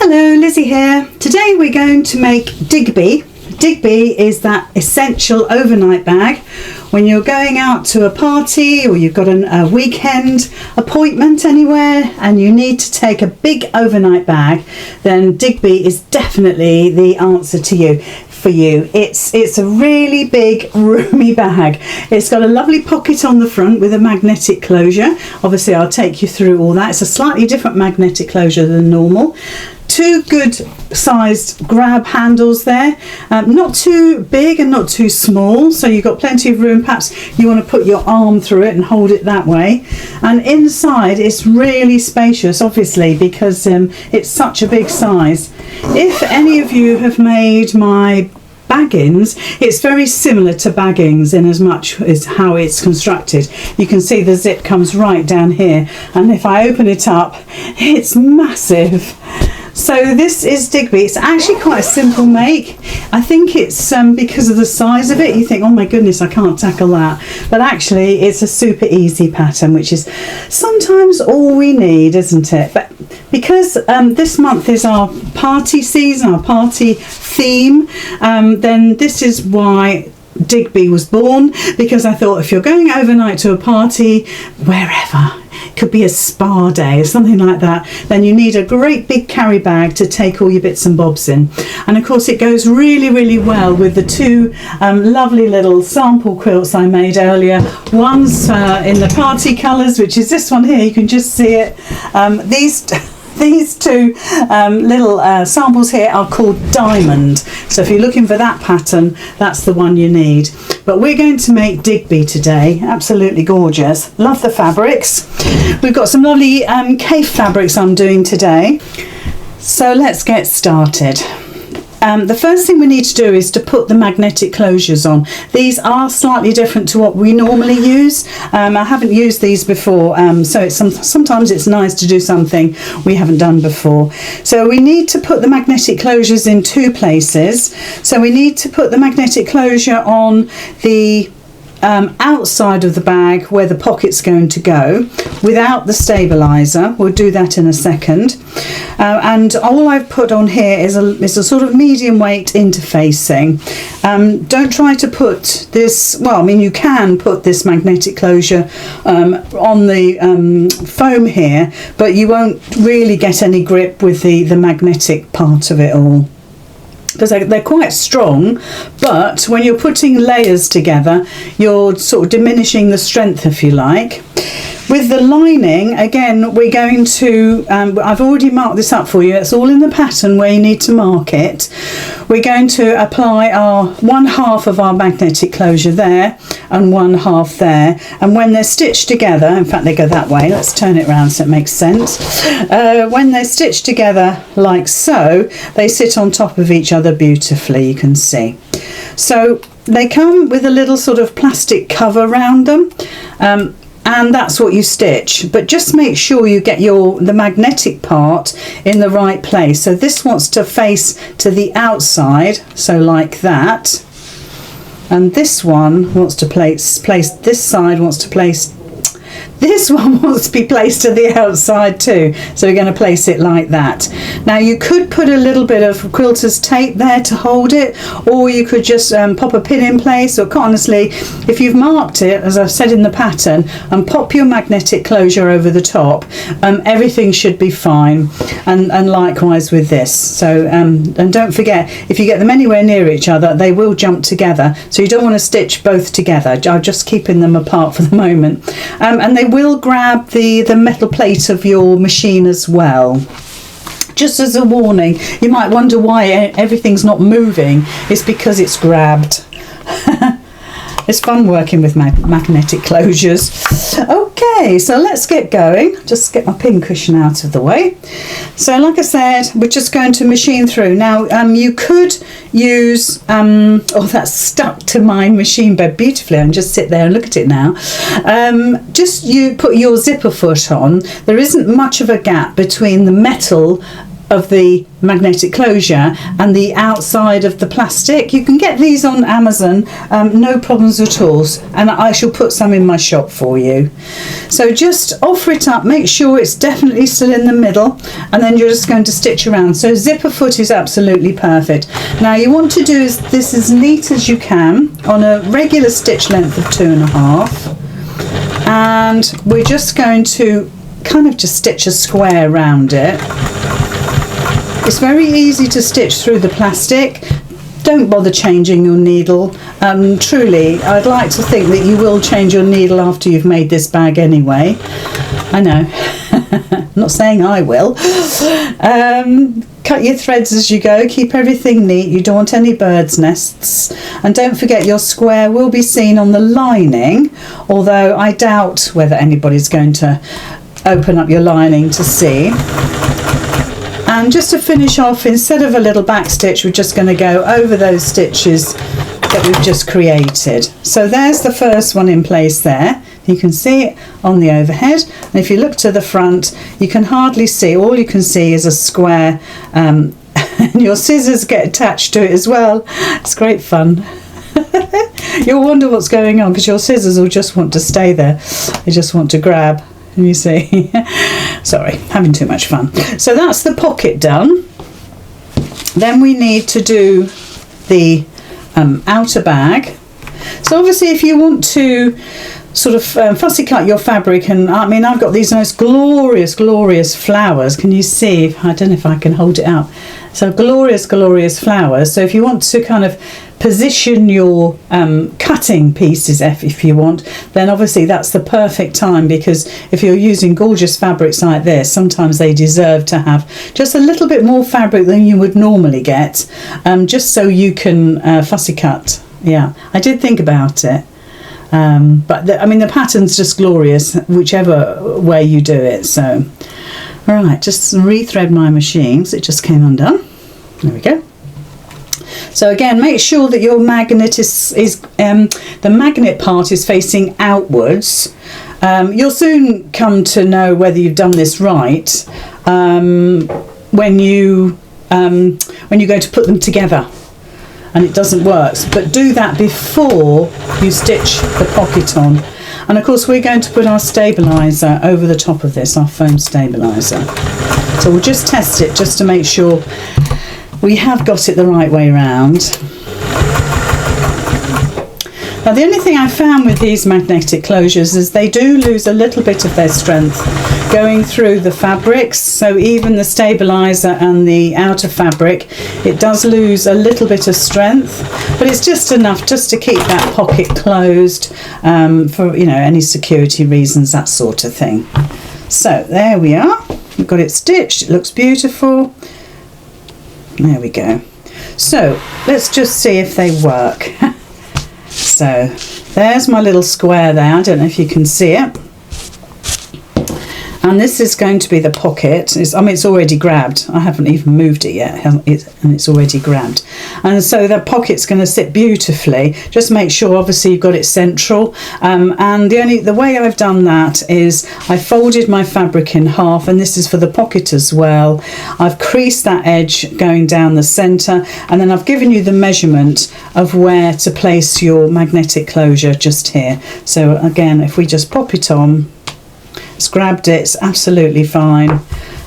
Hello, Lizzie here. Today we're going to make Digby. Digby is that essential overnight bag when you're going out to a party or you've got a weekend appointment anywhere and you need to take a big overnight bag. Then Digby is definitely the answer to you. For you, it's a really big roomy bag. It's got a lovely pocket on the front with a magnetic closure. Obviously I'll take you through all that. It's a slightly different magnetic closure than normal. Two good sized grab handles there, not too big and not too small, so you've got plenty of room. Perhaps you want to put your arm through it and hold it that way. And inside it's really spacious, obviously, because it's such a big size. If any of you have made my baggings, it's very similar to baggings in as much as how it's constructed. You can see the zip comes right down here, and if I open it up, it's massive. So this is Digby. It's actually quite a simple make. I think it's because of the size of it, you think, oh my goodness, I can't tackle that. But actually it's a super easy pattern, which is sometimes all we need, isn't it? But because this month is our party season, our party theme, then this is why Digby was born, because I thought if you're going overnight to a party, wherever, could be a spa day or something like that, then you need a great big carry bag to take all your bits and bobs in. And of course it goes really well with the two lovely little sample quilts I made earlier. One's in the party colours, which is this one here, you can just see it. These two little samples here are called Diamond. So if you're looking for that pattern, that's the one you need. But we're going to make Digby today. Absolutely gorgeous. Love the fabrics. We've got some lovely Cafe fabrics I'm doing today. So let's get started. The first thing we need to do is to put the magnetic closures on. These are slightly different to what we normally use. I haven't used these before, so sometimes it's nice to do something we haven't done before. So we need to put the magnetic closures in two places. So we need to put the magnetic closure on the outside of the bag where the pocket's going to go without the stabilizer. We'll do that in a second. And all I've put on here is a sort of medium weight interfacing. Don't try to put this, well, I mean, you can put this magnetic closure on the foam here, but you won't really get any grip with the magnetic part of it all, because they're quite strong, but when you're putting layers together, you're sort of diminishing the strength, if you like. With the lining, again, we're going to, I've already marked this up for you, it's all in the pattern where you need to mark it. We're going to apply our 1/2 of our magnetic closure there and 1/2 there, and when they're stitched together, in fact they go that way, let's turn it around so it makes sense. When they're stitched together like so, they sit on top of each other beautifully, you can see. So they come with a little sort of plastic cover around them, and that's what you stitch, but just make sure you get the magnetic part in the right place. So this wants to face to the outside, so like that, and this one wants to place this side wants to place, this one wants to be placed to the outside too, so we're going to place it like that. Now you could put a little bit of quilter's tape there to hold it, or you could just pop a pin in place, or quite honestly, if you've marked it as I've said in the pattern, and pop your magnetic closure over the top, everything should be fine. And likewise with this. So and don't forget, if you get them anywhere near each other, they will jump together, so you don't want to stitch both together. I'm just keeping them apart for the moment. And they will grab the metal plate of your machine as well. Just as a warning, you might wonder why everything's not moving. It's because it's grabbed. It's fun working with magnetic closures. Okay, so let's get going. Just get my pin cushion out of the way. So like I said, we're just going to machine through. Now you could use, oh, that's stuck to my machine bed beautifully, and just sit there and look at it now. Just you put your zipper foot on. There isn't much of a gap between the metal of the magnetic closure and the outside of the plastic. You can get these on Amazon, no problems at all, and I shall put some in my shop for you. So just offer it up, make sure it's definitely still in the middle, and then you're just going to stitch around. So zipper foot is absolutely perfect. Now you want to do this as neat as you can on a regular stitch length of 2.5, and we're just going to kind of just stitch a square around it. It's very easy to stitch through the plastic. Don't bother changing your needle. Truly, I'd like to think that you will change your needle after you've made this bag anyway. I know. I'm not saying I will. Cut your threads as you go. Keep everything neat. You don't want any bird's nests. And don't forget your square will be seen on the lining, although I doubt whether anybody's going to open up your lining to see. And just to finish off, instead of a little back stitch, we're just going to go over those stitches that we've just created. So there's the first one in place there. You can see it on the overhead, and if you look to the front, you can hardly see. All you can see is a square, and your scissors get attached to it as well. It's great fun. You'll wonder what's going on, because your scissors will just want to stay there. They just want to grab. And you see, sorry, having too much fun. So that's the pocket done. Then we need to do the outer bag. So obviously if you want to sort of fussy cut your fabric, and I mean I've got these nice glorious flowers. Can you see? I don't know if I can hold it out. So glorious flowers. So if you want to kind of position your cutting pieces, if you want, then obviously that's the perfect time, because if you're using gorgeous fabrics like this, sometimes they deserve to have just a little bit more fabric than you would normally get, just so you can fussy cut. Yeah, I did think about it. But I mean the pattern's just glorious whichever way you do it. So alright, just rethread my machine because it just came undone. There we go. So again, make sure that your magnet is the magnet part is facing outwards. You'll soon come to know whether you've done this right when you go to put them together and it doesn't work. But do that before you stitch the pocket on. And of course we're going to put our stabiliser over the top of this, our foam stabiliser. So we'll just test it just to make sure we have got it the right way round. Now the only thing I found with these magnetic closures is they do lose a little bit of their strength going through the fabrics. So even the stabiliser and the outer fabric, it does lose a little bit of strength, but it's just enough just to keep that pocket closed for, you know, any security reasons, that sort of thing. So there we are. We've got it stitched. It looks beautiful. There we go. So let's just see if they work. So there's my little square there. I don't know if you can see it. And this is going to be the pocket. I mean, it's already grabbed. I haven't even moved it yet, and it's already grabbed. And so the pocket's going to sit beautifully. Just make sure, obviously, you've got it central. And the way I've done that is I folded my fabric in half, and this is for the pocket as well. I've creased that edge going down the centre, and then I've given you the measurement of where to place your magnetic closure just here. So again, if we just pop it on, it's grabbed it, it's absolutely fine,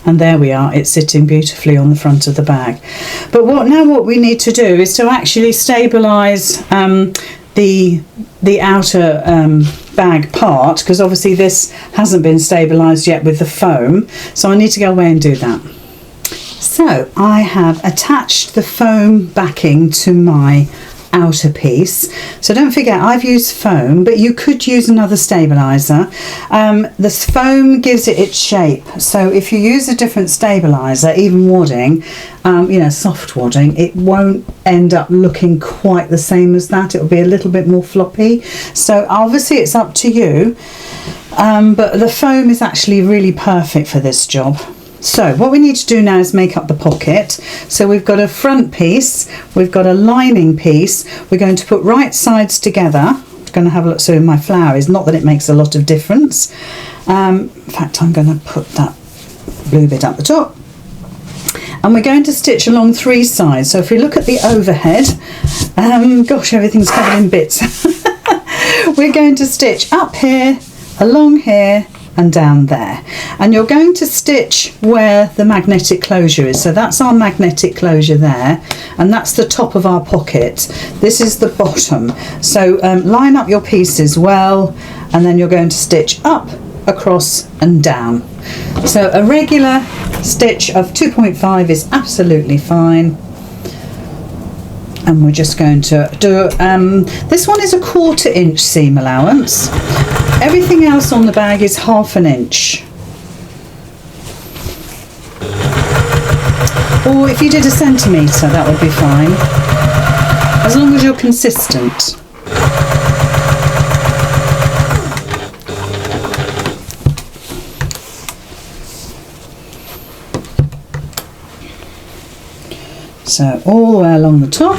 and there we are, it's sitting beautifully on the front of the bag. But what we need to do is to actually stabilise the outer bag part, because obviously this hasn't been stabilised yet with the foam, so I need to go away and do that. So I have attached the foam backing to my outer piece. So don't forget, I've used foam, but you could use another stabiliser. This foam gives it its shape, so if you use a different stabiliser, even wadding, you know, soft wadding, it won't end up looking quite the same as that. It'll be a little bit more floppy. So obviously it's up to you, but the foam is actually really perfect for this job. So what we need to do now is make up the pocket. So we've got a front piece, we've got a lining piece, we're going to put right sides together. I'm going to have a look. So in my flower is not that it makes a lot of difference. In fact, I'm going to put that blue bit at the top. and we're going to stitch along 3 sides. So if we look at the overhead, gosh, everything's covered in bits. We're going to stitch up here, along here, and down there, and you're going to stitch where the magnetic closure is. So that's our magnetic closure there, and that's the top of our pocket. This is the bottom. So line up your pieces well, and then you're going to stitch up, across and down. So a regular stitch of 2.5 is absolutely fine. And we're just going to do, this one is a 1/4 inch seam allowance. Everything else on the bag is 1/2 inch. Or if you did a centimetre, that would be fine, as long as you're consistent. So all the way along the top.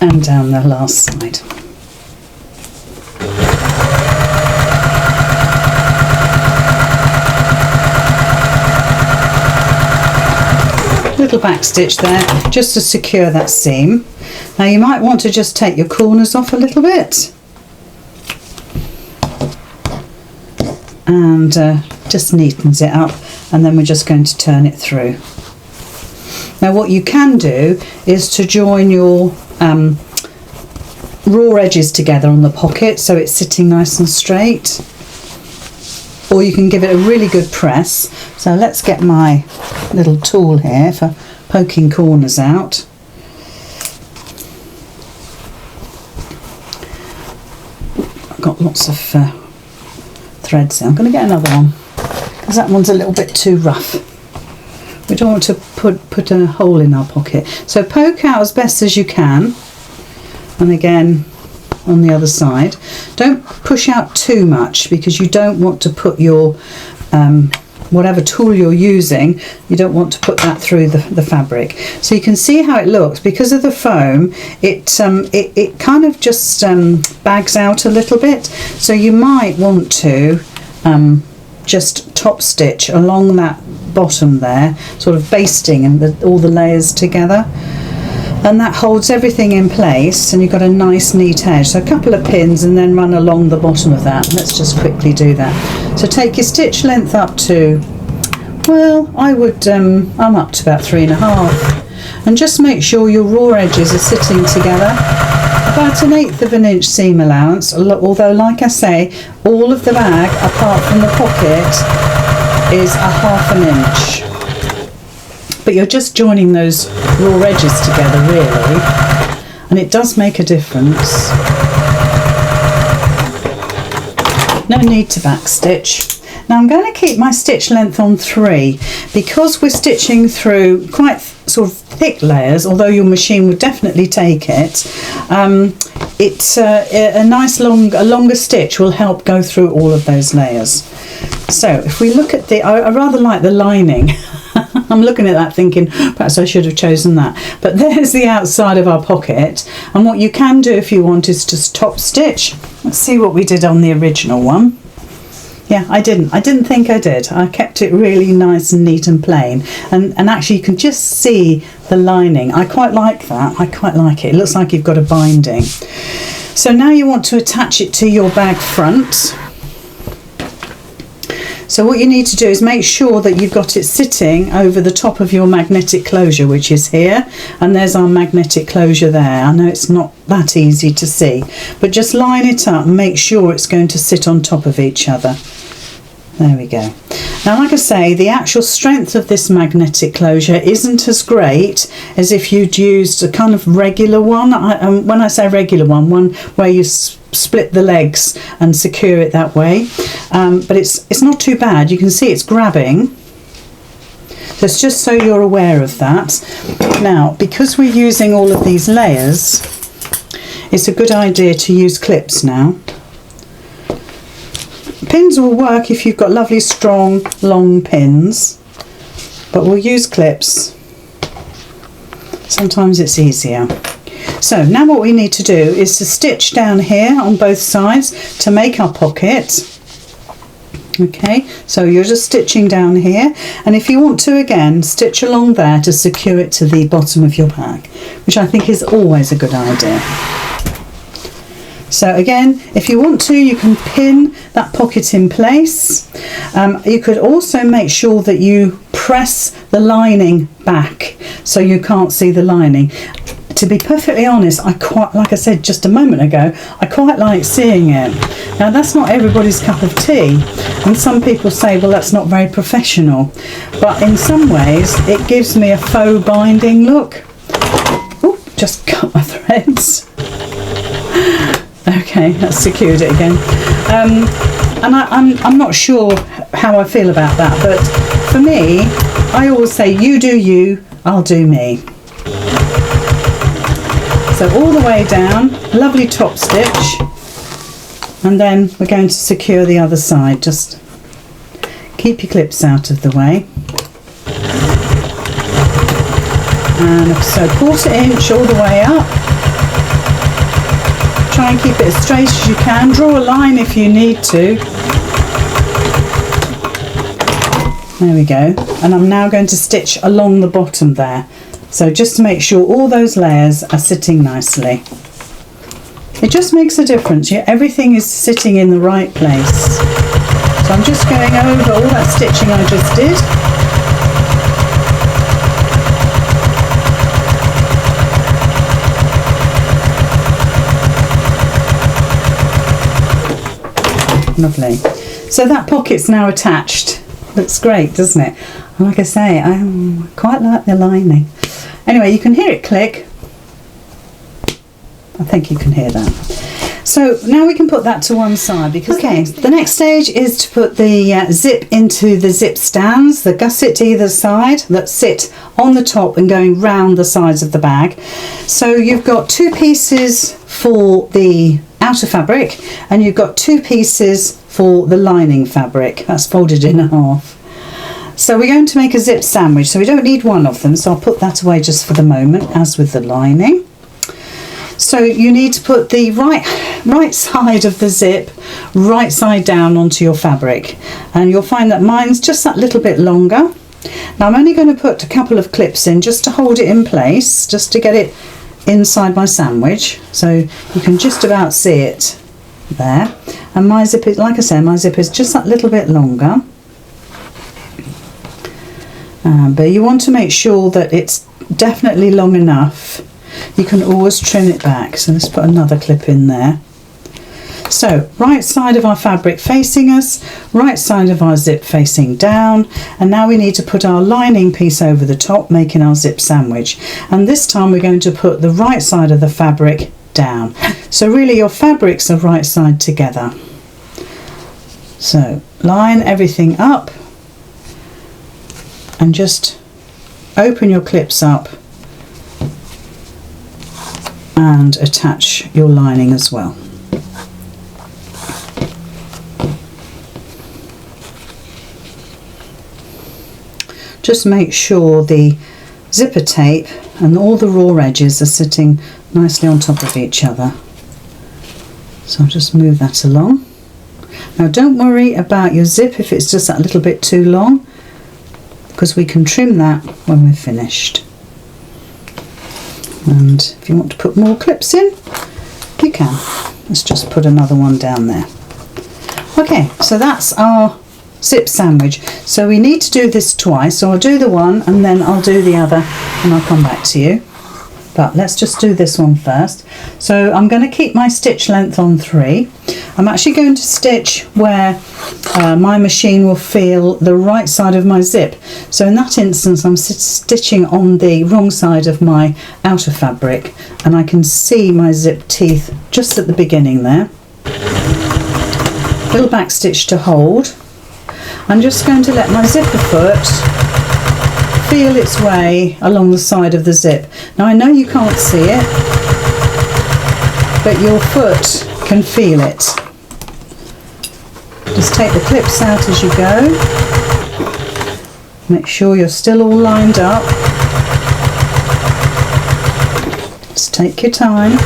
And down the last side. Little back stitch there just to secure that seam. Now you might want to just take your corners off a little bit and just neatens it up, and then we're just going to turn it through. Now what you can do is to join your raw edges together on the pocket so it's sitting nice and straight, or you can give it a really good press. So let's get my little tool here for poking corners out. I've got lots of threads there. I'm going to get another one because that one's a little bit too rough. We don't want to put a hole in our pocket. So poke out as best as you can, and again on the other side. Don't push out too much because you don't want to put your whatever tool you're using, you don't want to put that through the fabric. So you can see how it looks. Because of the foam, it kind of just bags out a little bit, so you might want to just top stitch along that bottom there, sort of basting and all the layers together, and that holds everything in place, and you've got a nice neat edge. So a couple of pins and then run along the bottom of that. Let's just quickly do that. So take your stitch length up to, well, I'm up to about 3.5, and just make sure your raw edges are sitting together. About 1/8 of an inch seam allowance, although like I say, all of the bag apart from the pocket is 1/2 inch. But you're just joining those raw edges together really, and it does make a difference. No need to back stitch. Now I'm going to keep my stitch length on 3 because we're stitching through quite sort of thick layers, although your machine would definitely take it. It's a nice longer stitch will help go through all of those layers. So if we look at I rather like the lining. I'm looking at that thinking perhaps I should have chosen that, but there's the outside of our pocket, and what you can do if you want is just top stitch. Let's see what we did on the original one. Yeah, I didn't think I did. I kept it really nice and neat and plain, and actually you can just see the lining. I quite like that. I quite like it. It looks like you've got a binding. So now you want to attach it to your bag front. So what you need to do is make sure that you've got it sitting over the top of your magnetic closure, which is here, and there's our magnetic closure there. I know it's not that easy to see, but just line it up and make sure it's going to sit on top of each other. There we go. Now, like I say, the actual strength of this magnetic closure isn't as great as if you'd used a kind of regular one. When I say regular one where you split the legs and secure it that way, but it's not too bad. You can see it's grabbing. So it's just so you're aware of that. Now, because we're using all of these layers, it's a good idea to use clips now. Pins will work if you've got lovely strong long pins, but we'll use clips. Sometimes it's easier. So now what we need to do is to stitch down here on both sides to make our pocket. Okay, so you're just stitching down here, and if you want to, again, stitch along there to secure it to the bottom of your bag, which I think is always a good idea. So again, if you want to, you can pin that pocket in place. You could also make sure that you press the lining back so you can't see the lining. To be perfectly honest, like I said just a moment ago, I quite like seeing it. Now that's not everybody's cup of tea, and some people say, well, that's not very professional, but in some ways it gives me a faux binding look. Oh, just cut my threads. Okay, that's secured it again. And I'm not sure how I feel about that, but for me, I always say, you do you, I'll do me. So all the way down, lovely top stitch, and then we're going to secure the other side. Just keep your clips out of the way. And so 1/4 inch all the way up. Try and keep it as straight as you can. Draw a line if you need to. There we go. And I'm now going to stitch along the bottom there. So just to make sure all those layers are sitting nicely. It just makes a difference. Everything is sitting in the right place. So I'm just going over all that stitching I just did. Lovely. So that pocket's now attached. Looks great, doesn't it? And like I say, I quite like the lining. Anyway, you can hear it click. I think you can hear that. So now we can put that to one side, because the next stage is to put the zip into the zip stands, the gusset either side that sit on the top and going round the sides of the bag. So you've got 2 pieces for the outer fabric, and you've got 2 pieces for the lining fabric. That's folded in half. So we're going to make a zip sandwich, so we don't need one of them, so I'll put that away just for the moment, as with the lining. So you need to put the right side of the zip right side down onto your fabric, and you'll find that mine's just that little bit longer. Now I'm only going to put a couple of clips in just to hold it in place, just to get it inside my sandwich, so you can just about see it there. And my zip is, like I said, my zip is just that little bit longer. But you want to make sure that it's definitely long enough. You can always trim it back. So let's put another clip in there. So right side of our fabric facing us, right side of our zip facing down, and now we need to put our lining piece over the top, making our zip sandwich. And this time we're going to put the right side of the fabric down. So really your fabrics are right side together. So line everything up and just open your clips up and attach your lining as well. Just make sure the zipper tape and all the raw edges are sitting nicely on top of each other. So I'll just move that along. Now don't worry about your zip if it's just that little bit too long, because we can trim that when we're finished. And if you want to put more clips in, you can. Let's just put another one down there. Okay, so that's our zip sandwich. So we need to do this twice, so I'll do the one and then I'll do the other and I'll come back to you. But let's just do this one first. So I'm going to keep my stitch length on 3. I'm actually going to stitch where my machine will feel the right side of my zip. So in that instance I'm stitching on the wrong side of my outer fabric, and I can see my zip teeth just at the beginning there. Little back stitch to hold. I'm just going to let my zipper foot feel its way along the side of the zip. Now I know you can't see it, but your foot can feel it. Just take the clips out as you go. Make sure you're still all lined up. Just take your time.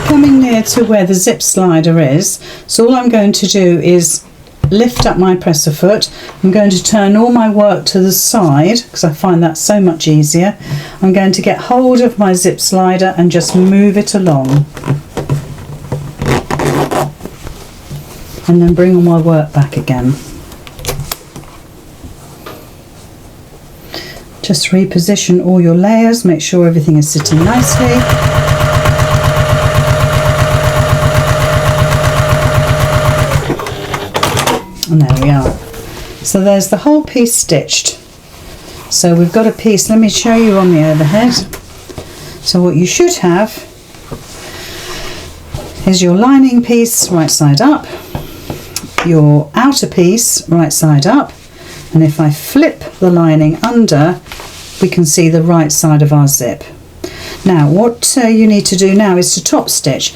Coming near to where the zip slider is, so all I'm going to do is lift up my presser foot. I'm going to turn all my work to the side because I find that so much easier. I'm going to get hold of my zip slider and just move it along, and then bring all my work back again. Just reposition all your layers, make sure everything is sitting nicely. And there we are. So there's the whole piece stitched. So we've got a piece, let me show you on the overhead. So what you should have is your lining piece right side up, your outer piece right side up, and if I flip the lining under, we can see the right side of our zip. Now what you need to do now is to top stitch.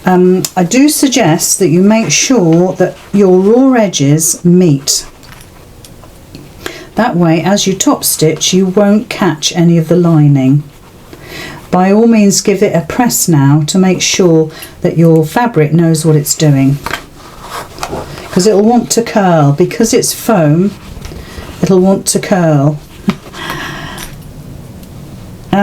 I do suggest that you make sure that your raw edges meet. That way, as you top stitch, you won't catch any of the lining. By all means, give it a press now to make sure that your fabric knows what it's doing, because it'll want to curl. Because it's foam, it'll want to curl.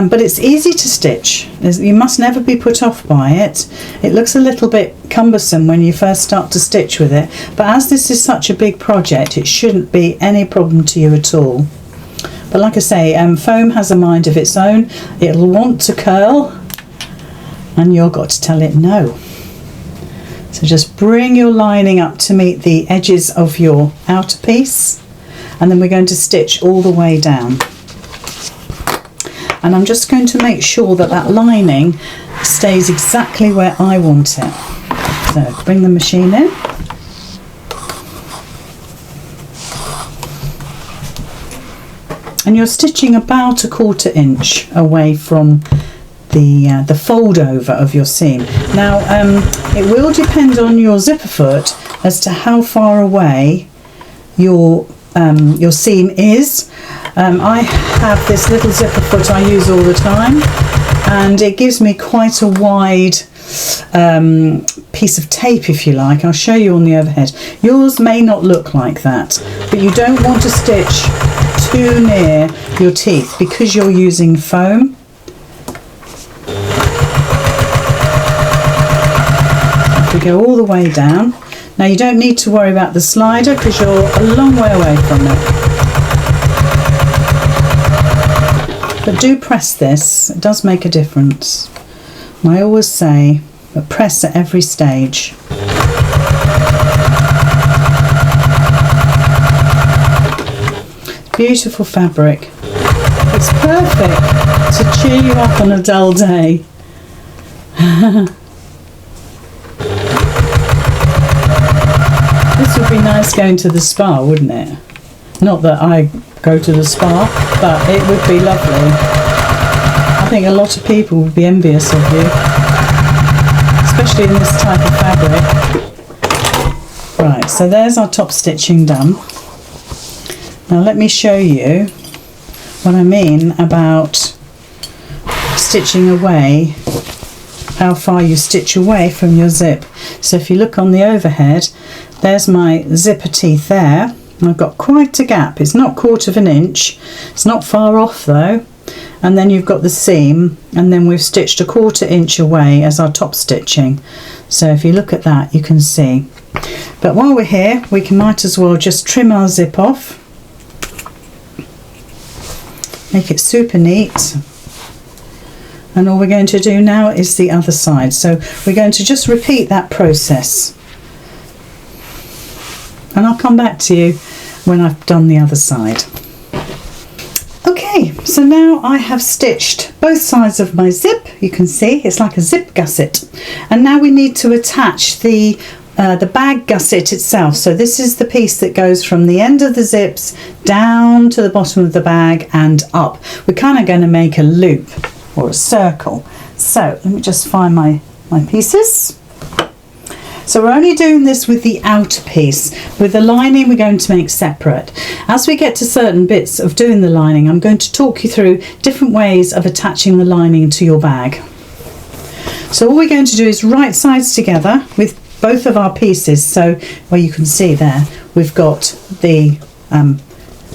But it's easy to stitch. You must never be put off by it. It looks a little bit cumbersome when you first start to stitch with it, but as this is such a big project, it shouldn't be any problem to you at all. But like I say, foam has a mind of its own. It'll want to curl, and you've got to tell it no. So just bring your lining up to meet the edges of your outer piece, and then we're going to stitch all the way down. And I'm just going to make sure that that lining stays exactly where I want it. So bring the machine in. And you're stitching about a 1/4 inch away from the fold over of your seam. Now it will depend on your zipper foot as to how far away your seam is. I have this little zipper foot I use all the time, and it gives me quite a wide piece of tape, if you like. I'll show you on the overhead. Yours may not look like that, but you don't want to stitch too near your teeth because you're using foam. If we go all the way down. Now you don't need to worry about the slider because you're a long way away from it. But do press this, it does make a difference. And I always say, but press at every stage. Beautiful fabric. It's perfect to cheer you up on a dull day. This would be nice going to the spa, wouldn't it? Not that I go to the spa, but it would be lovely. I think a lot of people would be envious of you, especially in this type of fabric. Right, so there's our top stitching done. Now let me show you what I mean about stitching away, how far you stitch away from your zip. So if you look on the overhead, there's my zipper teeth there. I've got quite a gap. It's not 1/4 inch. It's not far off though. And then you've got the seam, and then we've stitched a 1/4 inch away as our top stitching. So if you look at that, you can see. But while we're here, we might as well just trim our zip off. Make it super neat. And all we're going to do now is the other side. So we're going to just repeat that process. And I'll come back to you when I've done the other side. Okay, so now I have stitched both sides of my zip. You can see it's like a zip gusset. And now we need to attach the the bag gusset itself. So this is the piece that goes from the end of the zips down to the bottom of the bag and up. We're kind of going to make a loop or a circle. So let me just find my pieces. So we're only doing this with the outer piece. With the lining we're going to make separate. As we get to certain bits of doing the lining, I'm going to talk you through different ways of attaching the lining to your bag. So all we're going to do is right sides together with both of our pieces. So, well, you can see there, we've got the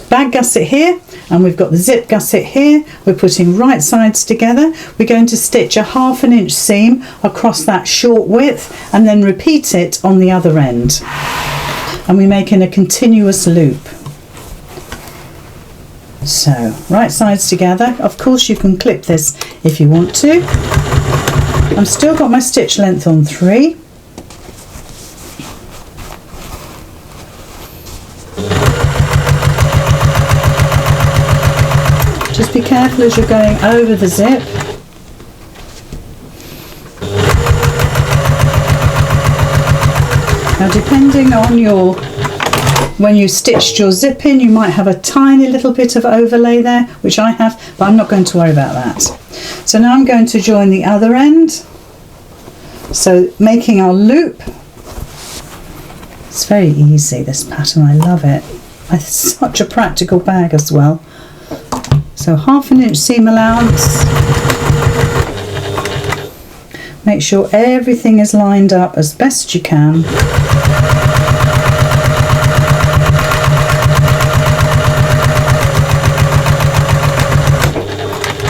bag gusset here and we've got the zip gusset here. We're putting right sides together. We're going to stitch a 1/2 inch seam across that short width and then repeat it on the other end. And we're making a continuous loop. So, right sides together. Of course, you can clip this if you want to. I've still got my stitch length on 3. Just be careful as you're going over the zip. Now depending on when you stitched your zip in, you might have a tiny little bit of overlay there, which I have, but I'm not going to worry about that. So now I'm going to join the other end. So making our loop. It's very easy, this pattern, I love it. It's such a practical bag as well. So 1/2 inch seam allowance. Make sure everything is lined up as best you can.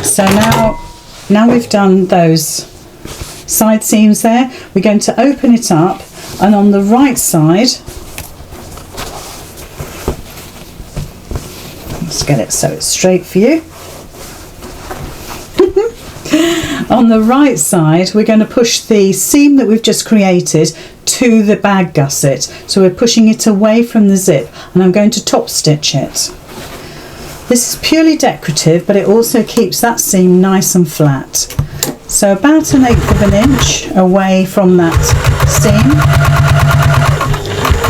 So now we've done those side seams there, we're going to open it up, and on the right side, let's get it so it's straight for you. On the right side, we're going to push the seam that we've just created to the bag gusset. So we're pushing it away from the zip, and I'm going to top stitch it. This is purely decorative, but it also keeps that seam nice and flat. So about 1/8 inch away from that seam.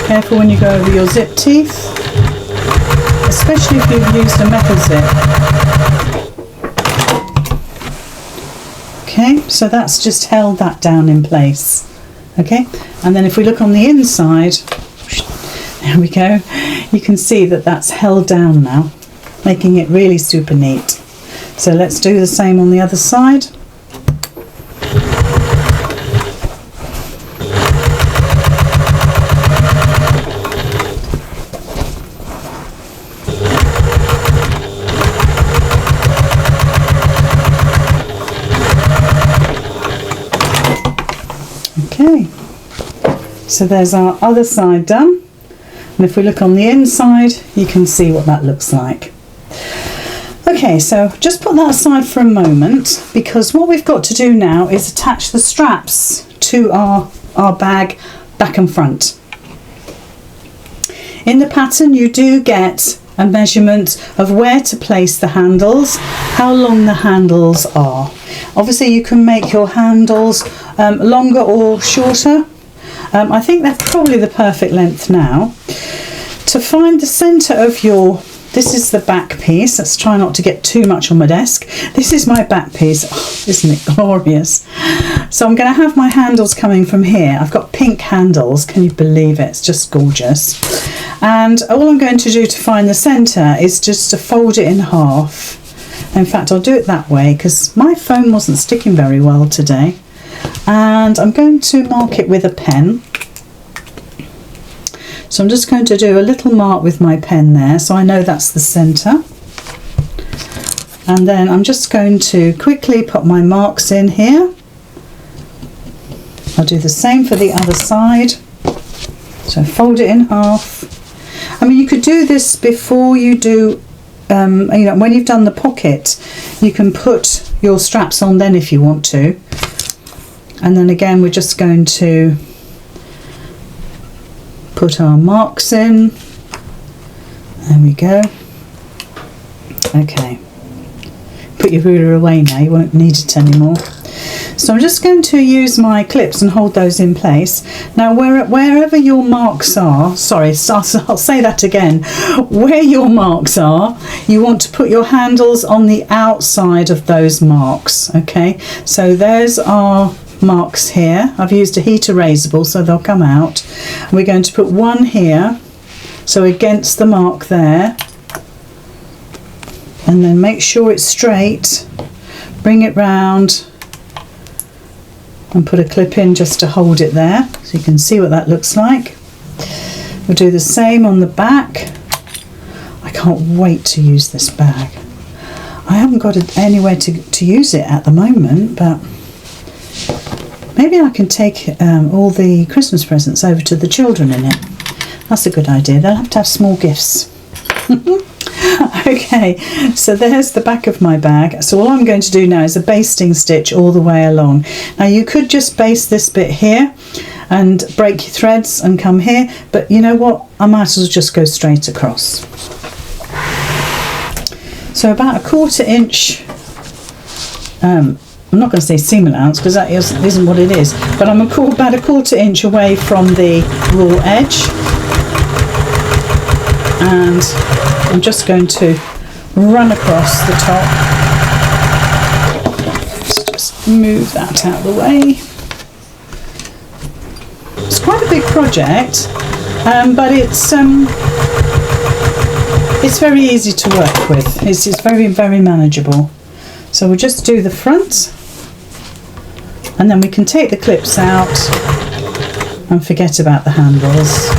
Careful when you go over your zip teeth, especially if you've used a metal zip. Okay, so that's just held that down in place. Okay, and then if we look on the inside, there we go, you can see that that's held down now, making it really super neat. So let's do the same on the other side. Okay, so there's our other side done, and if we look on the inside, you can see what that looks like. Okay, so just put that aside for a moment, because what we've got to do now is attach the straps to our bag back and front. In the pattern you do get a measurement of where to place the handles, how long the handles are. Obviously you can make your handles longer or shorter. I think they're probably the perfect length now. To find the centre of your, this is the back piece. Let's try not to get too much on my desk. This is my back piece. Oh, isn't it glorious? So I'm going to have my handles coming from here. I've got pink handles. Can you believe it? It's just gorgeous. And all I'm going to do to find the centre is just to fold it in half. In fact, I'll do it that way because my phone wasn't sticking very well today. And I'm going to mark it with a pen. So I'm just going to do a little mark with my pen there, so I know that's the centre. And then I'm just going to quickly put my marks in here. I'll do the same for the other side. So fold it in half. I mean, you could do this before you do, you know, when you've done the pocket, you can put your straps on then if you want to. And then again, we're just going to put our marks in. There we go. Okay. Put your ruler away now, you won't need it anymore. So I'm just going to use my clips and hold those in place. Now wherever your marks are, sorry, I'll say that again, where your marks are, you want to put your handles on the outside of those marks, okay? So there's our marks here. I've used a heat erasable so they'll come out. And we're going to put one here, so against the mark there, and then make sure it's straight, bring it round and put a clip in just to hold it there so you can see what that looks like. We'll do the same on the back. I can't wait to use this bag. I haven't got anywhere to use it at the moment, but maybe I can take all the Christmas presents over to the children in it. That's a good idea. They'll have to have small gifts. Okay, so there's the back of my bag. So all I'm going to do now is a basting stitch all the way along. Now you could just baste this bit here and break your threads and come here, but you know what, I might as well just go straight across. So about a 1/4 inch, I'm not going to say seam allowance because that isn't what it is, but I'm about a 1/4 inch away from the raw edge, and I'm just going to run across the top. Let's just move that out of the way. It's quite a big project, but it's very easy to work with. It's very, very manageable. So we'll just do the front, and then we can take the clips out and forget about the handles.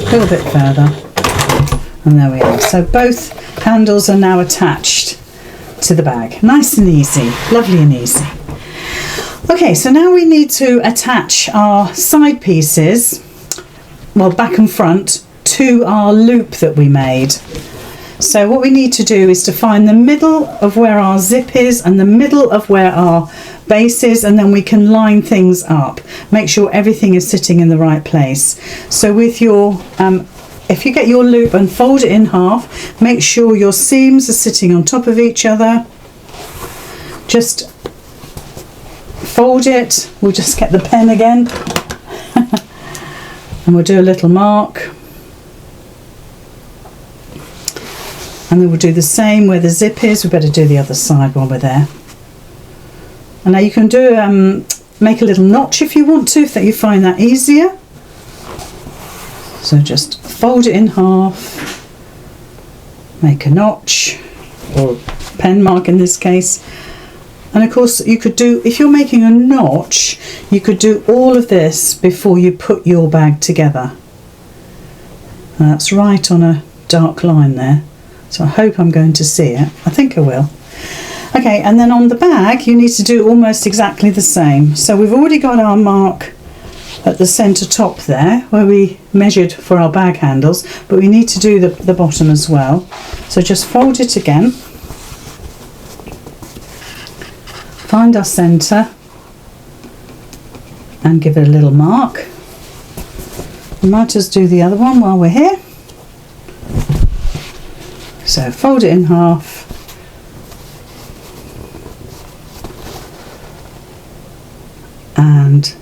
A little bit further, and there we are. So both handles are now attached to the bag. Nice and easy, lovely and easy. Okay, so now we need to attach our side pieces, well, back and front, to our loop that we made. So what we need to do is to find the middle of where our zip is and the middle of where our base is, and then we can line things up. Make sure everything is sitting in the right place. So with your, if you get your loop and fold it in half, make sure your seams are sitting on top of each other. Just fold it. We'll just get the pen again and we'll do a little mark. And then we'll do the same where the zip is. We better do the other side while we're there. And now you can do make a little notch if you want to, if you find that easier. So just fold it in half, make a notch, or pen mark in this case. And of course you could do, if you're making a notch, you could do all of this before you put your bag together. And that's right on a dark line there. So I hope I'm going to see it. I think I will. Okay, and then on the bag you need to do almost exactly the same. So we've already got our mark at the centre top there where we measured for our bag handles, but we need to do the bottom as well. So just fold it again, find our centre and give it a little mark. We might just do the other one while we're here. So fold it in half, and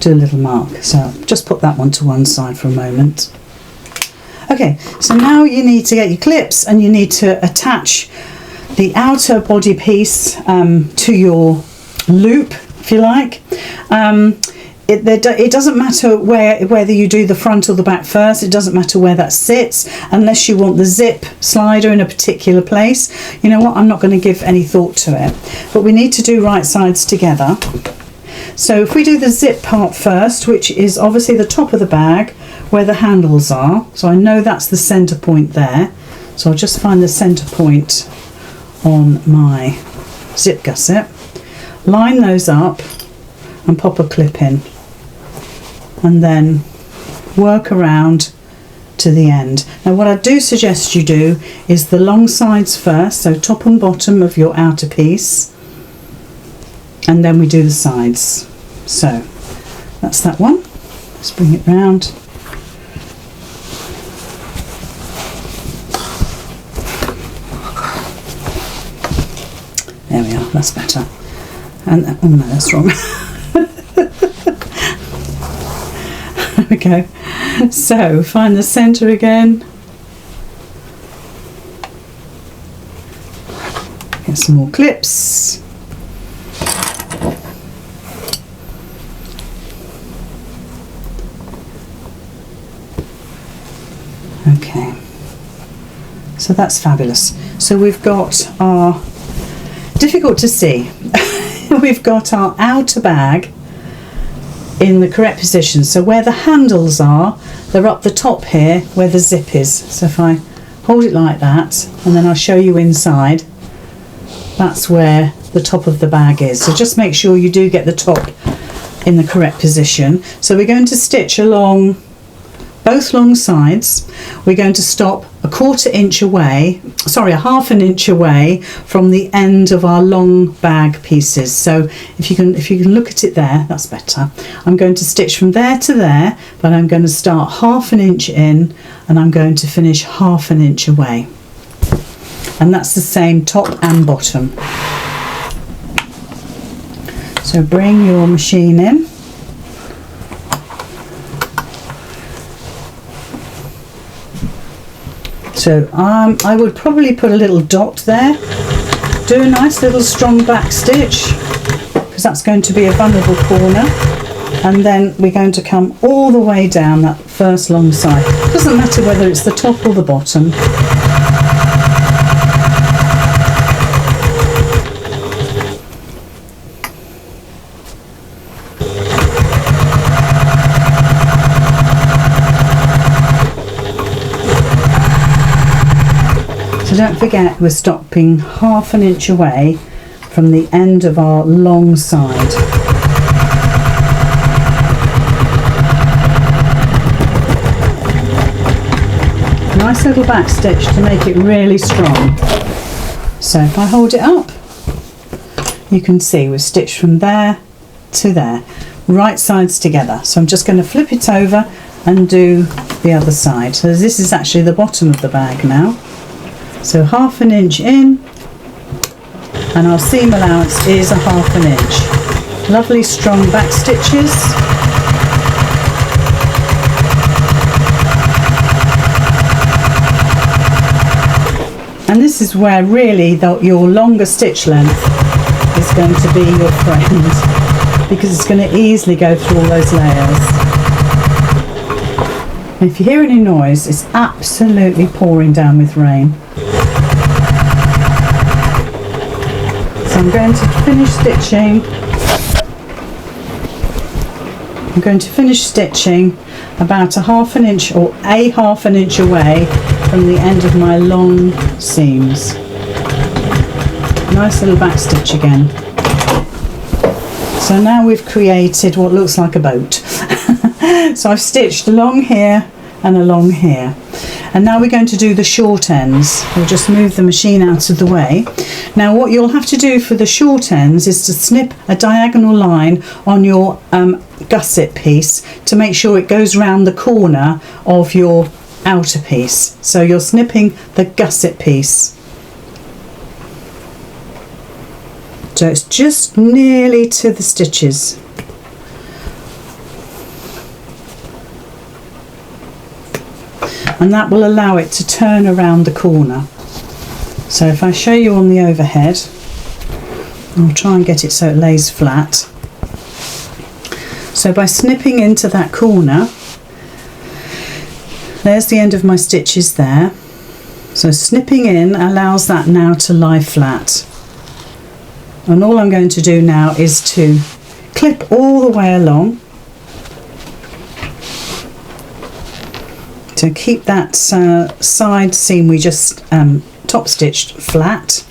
do a little mark. So just put that one to one side for a moment. Okay, so now you need to get your clips and you need to attach the outer body piece to your loop, if you like. It doesn't matter whether you do the front or the back first. It doesn't matter where that sits, unless you want the zip slider in a particular place. You know what, I'm not going to give any thought to it, but we need to do right sides together. So if we do the zip part first, which is obviously the top of the bag where the handles are, so I know that's the centre point there, so I'll just find the centre point on my zip gusset, line those up and pop a clip in, and then work around to the end. Now what I do suggest you do is the long sides first, so top and bottom of your outer piece, and then we do the sides. So that's that one. Just bring it round. There we are, that's better. And oh no, that's wrong. There we go. So find the centre again. Get some more clips. Okay, so that's fabulous. So we've got our, difficult to see, we've got our outer bag in the correct position. So where the handles are, they're up the top here where the zip is. So if I hold it like that and then I'll show you inside, that's where the top of the bag is. So just make sure you do get the top in the correct position. So we're going to stitch along both long sides. We're going to stop a half an inch away from the end of our long bag pieces. So if you can look at it there, that's better. I'm going to stitch from there to there, but I'm going to start half an inch in and I'm going to finish half an inch away. And that's the same top and bottom. So bring your machine in. So I would probably put a little dot there, do a nice little strong back stitch, because that's going to be a vulnerable corner, and then we're going to come all the way down that first long side. Doesn't matter whether it's the top or the bottom. So don't forget, we're stopping half an inch away from the end of our long side. Nice little back stitch to make it really strong. So if I hold it up, you can see we've stitched from there to there, right sides together. So I'm just going to flip it over and do the other side. So this is actually the bottom of the bag now. So half an inch in, and our seam allowance is a half an inch. Lovely strong back stitches. And this is where really your longer stitch length is going to be your friend, because it's going to easily go through all those layers. And if you hear any noise, it's absolutely pouring down with rain. So I'm going to finish stitching. I'm going to finish stitching about a half an inch or a half an inch away from the end of my long seams. Nice little back stitch again. So now we've created what looks like a boat. So I've stitched along here and along here. And now we're going to do the short ends. We'll just move the machine out of the way. Now what you'll have to do for the short ends is to snip a diagonal line on your gusset piece to make sure it goes round the corner of your outer piece. So you're snipping the gusset piece. So it's just nearly to the stitches. And that will allow it to turn around the corner. So if I show you on the overhead, I'll try and get it so it lays flat. So by snipping into that corner, there's the end of my stitches there. So snipping in allows that now to lie flat. And all I'm going to do now is to clip all the way along to keep that side seam we just top stitched flat,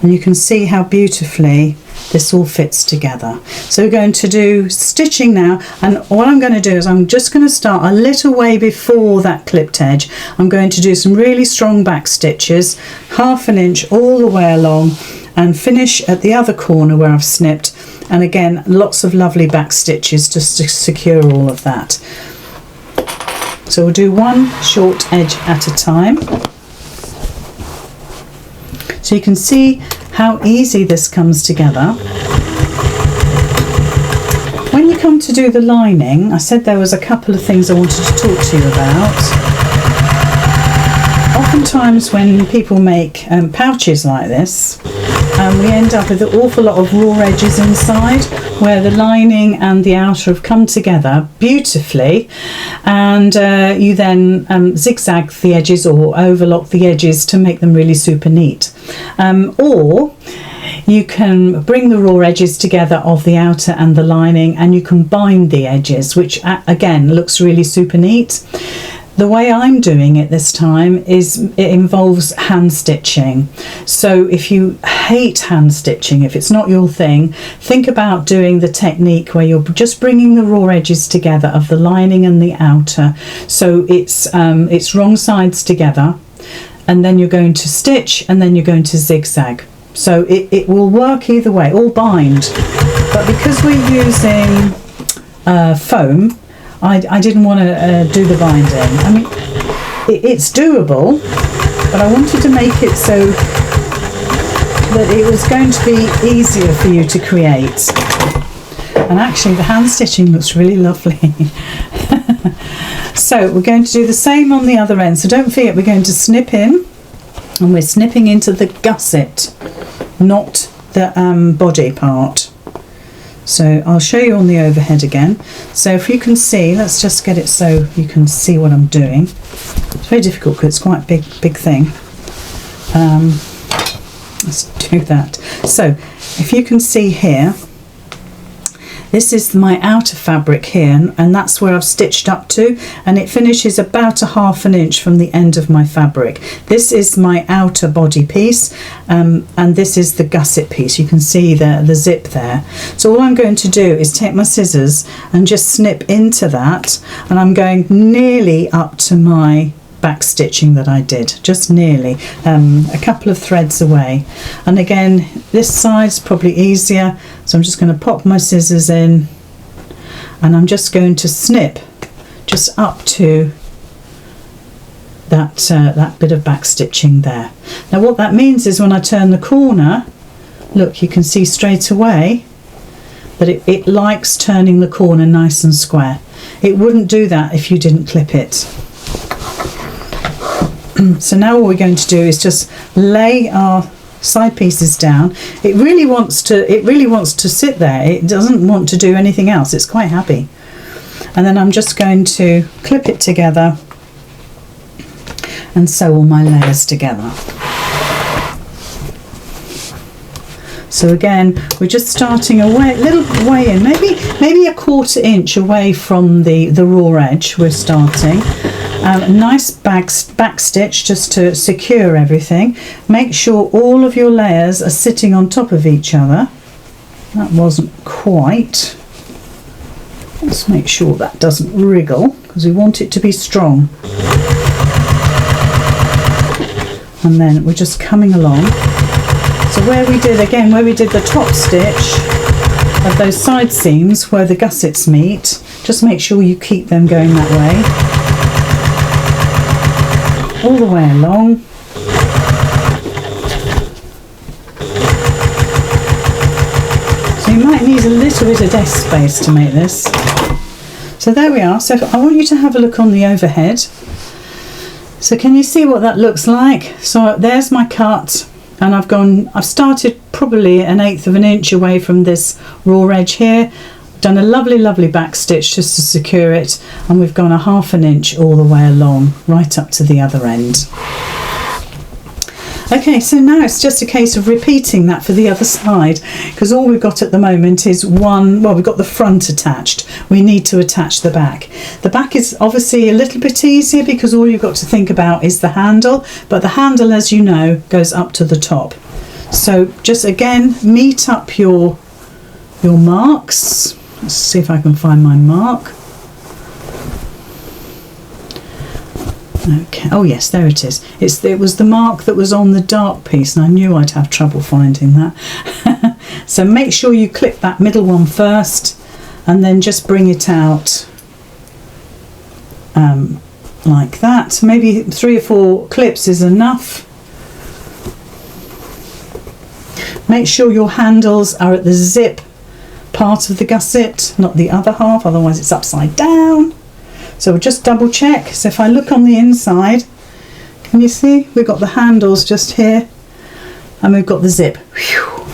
and you can see how beautifully this all fits together. So we're going to do stitching now, and what I'm going to do is I'm just going to start a little way before that clipped edge. I'm going to do some really strong back stitches, half an inch all the way along, and finish at the other corner where I've snipped, and again lots of lovely back stitches just to secure all of that. So we'll do one short edge at a time. So you can see how easy this comes together. When you come to do the lining, I said there was a couple of things I wanted to talk to you about. Oftentimes when people make pouches like this, we end up with an awful lot of raw edges inside, where the lining and the outer have come together beautifully, and you then zigzag the edges or overlock the edges to make them really super neat. Or you can bring the raw edges together of the outer and the lining, and you can bind the edges, which again looks really super neat. The way I'm doing it this time is it involves hand stitching. So if you hate hand stitching, if it's not your thing, think about doing the technique where you're just bringing the raw edges together of the lining and the outer. So it's wrong sides together, and then you're going to stitch, and then you're going to zigzag. So it will work either way, or bind. But because we're using foam, I didn't want to do the binding. I mean, it's doable, but I wanted to make it so that it was going to be easier for you to create. And actually the hand stitching looks really lovely. So we're going to do the same on the other end. So don't forget, we're going to snip in, and we're snipping into the gusset, not the body part. So I'll show you on the overhead again. So if you can see, let's just get it so you can see what I'm doing. It's very difficult because it's quite a big thing. Let's do that. So if you can see here, this is my outer fabric here, and that's where I've stitched up to, and it finishes about a ½ inch from the end of my fabric. This is my outer body piece, and this is the gusset piece. You can see the zip there. So all I'm going to do is take my scissors and just snip into that, and I'm going nearly up to my back stitching that I did, just nearly, a couple of threads away. And again, this side's probably easier, so I'm just going to pop my scissors in, and I'm just going to snip just up to that bit of back stitching there. Now what that means is when I turn the corner, look, you can see straight away that it likes turning the corner nice and square. It wouldn't do that if you didn't clip it. So now all we're going to do is just lay our side pieces down. It really wants to sit there. It doesn't want to do anything else. It's quite happy. And then I'm just going to clip it together and sew all my layers together. So again, we're just starting a little way in, maybe a ½ inch away from the raw edge. We're starting. A nice back stitch just to secure everything. Make sure all of your layers are sitting on top of each other. That wasn't quite. Let's make sure that doesn't wriggle, because we want it to be strong. And then we're just coming along. So where we did the top stitch of those side seams where the gussets meet, just make sure you keep them going that way. All the way along. So you might need a little bit of desk space to make this. So there we are. So I want you to have a look on the overhead. So can you see what that looks like? So there's my cut, and I've started probably 1/8 of an inch away from this raw edge here. Done a lovely back stitch just to secure it, and we've gone 1/2 inch all the way along right up to the other end. Okay, so now it's just a case of repeating that for the other side, because all we've got at the moment is we've got the front attached. We need to attach the back. The back is obviously a little bit easier because all you've got to think about is the handle, but the handle, as you know, goes up to the top. So just again, meet up your marks. Let's see if I can find my mark. Okay. Oh yes, there it is. It was the mark that was on the dark piece, and I knew I'd have trouble finding that. So make sure you clip that middle one first, and then just bring it out like that. Maybe 3 or 4 clips is enough. Make sure your handles are at the zip part of the gusset, not the other half, otherwise it's upside down. So we'll just double check. So if I look on the inside, can you see we've got the handles just here, and we've got the zip. Whew.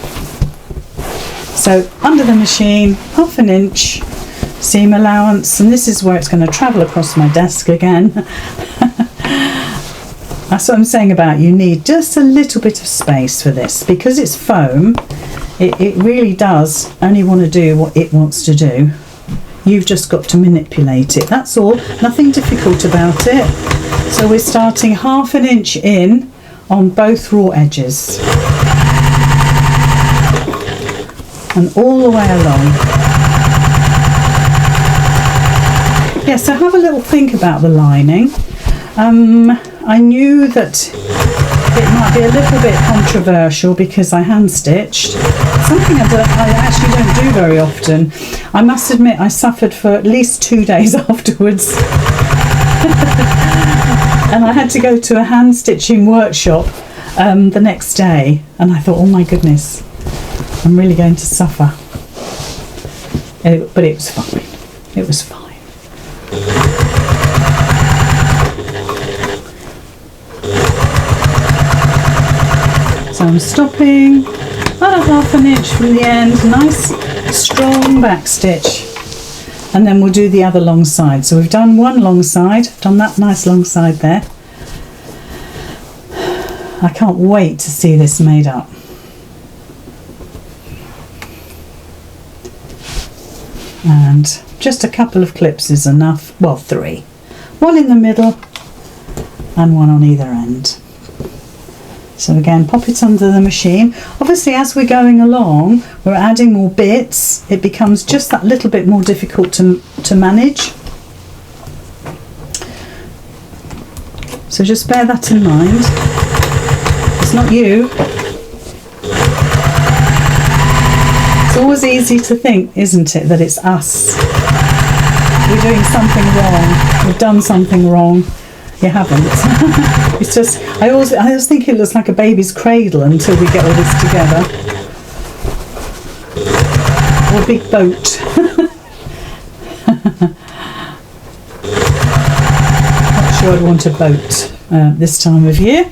So under the machine, 1/2 inch seam allowance, and this is where it's going to travel across my desk again. That's what I'm saying about you need just a little bit of space for this, because it's foam. It really does only want to do what it wants to do. You've just got to manipulate it, that's all. Nothing difficult about it. So we're starting 1/2 inch in on both raw edges and all the way along. Yeah, so have a little think about the lining. I knew that it might be a little bit controversial because I hand stitched, something I actually don't do very often. I must admit I suffered for at least 2 days afterwards. And I had to go to a hand stitching workshop the next day, and I thought, oh my goodness, I'm really going to suffer. But it was fine. It was fine. So I'm stopping about 1/2 inch from the end, nice strong back stitch, and then we'll do the other long side. So we've done one long side, done that nice long side there. I can't wait to see this made up. And just a couple of clips is enough, well 3. One in the middle and one on either end. So again, pop it under the machine. Obviously, as we're going along, we're adding more bits. It becomes just that little bit more difficult to manage. So just bear that in mind. It's not you. It's always easy to think, isn't it, that it's us. We're doing something wrong. We've done something wrong. You haven't. It's just, I always think it looks like a baby's cradle until we get all this together. Or a big boat. Not sure I'd want a boat this time of year.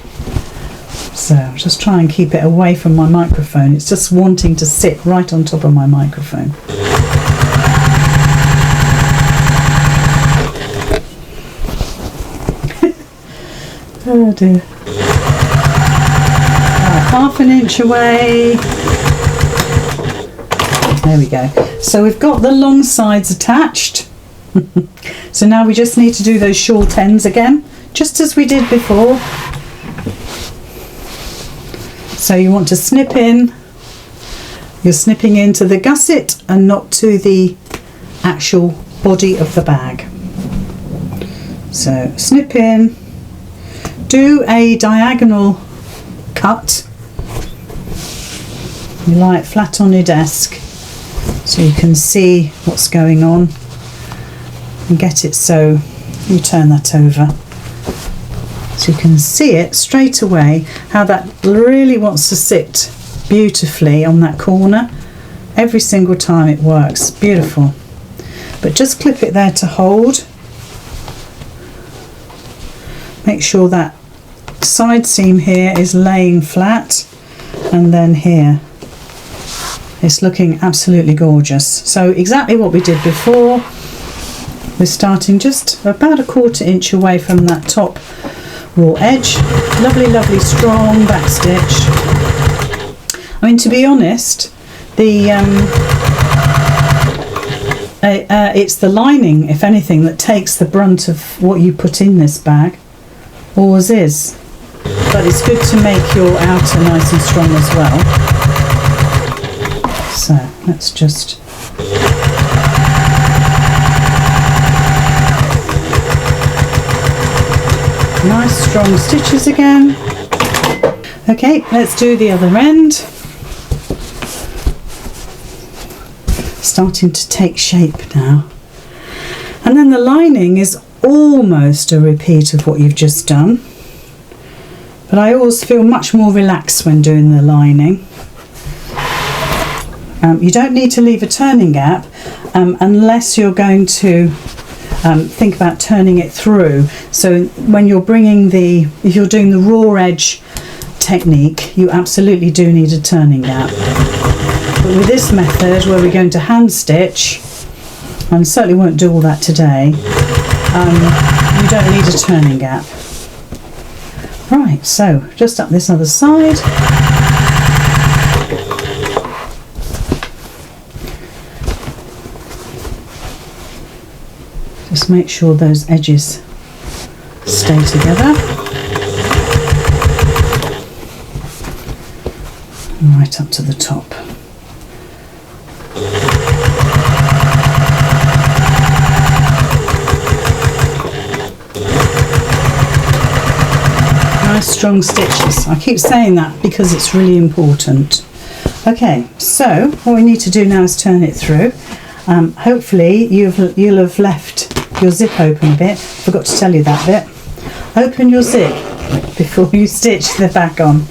So I'll just try and keep it away from my microphone. It's just wanting to sit right on top of my microphone. Oh dear. Right, 1/2 inch away. There we go. So we've got the long sides attached. So now we just need to do those short ends again, just as we did before. So you want to snip in. You're snipping into the gusset and not to the actual body of the bag. So snip in. Do a diagonal cut. You lie it flat on your desk so you can see what's going on and get it, so you turn that over so you can see it straight away, how that really wants to sit beautifully on that corner. Every single time it works, beautiful. But just clip it there to hold. Make sure that side seam here is laying flat, and then here it's looking absolutely gorgeous. So exactly what we did before. We're starting just about 1/4 inch away from that top raw edge. Lovely, lovely strong back stitch. I mean, to be honest, the it's the lining, if anything, that takes the brunt of what you put in this bag. Always is. But it's good to make your outer nice and strong as well. So let's just Nice strong stitches again. Okay, let's do the other end. Starting to take shape now. And then the lining is almost a repeat of what you've just done. But I always feel much more relaxed when doing the lining. You don't need to leave a turning gap unless you're going to think about turning it through. So when you're if you're doing the raw edge technique, you absolutely do need a turning gap. But with this method where we're going to hand stitch, and certainly won't do all that today, you don't need a turning gap. Right, so just up this other side. Just make sure those edges stay together. Right up to the top. Nice strong stitches. I keep saying that because it's really important. Okay, so what we need to do now is turn it through. Hopefully you'll have left your zip open a bit. Forgot to tell you that bit. Open your zip before you stitch the back on.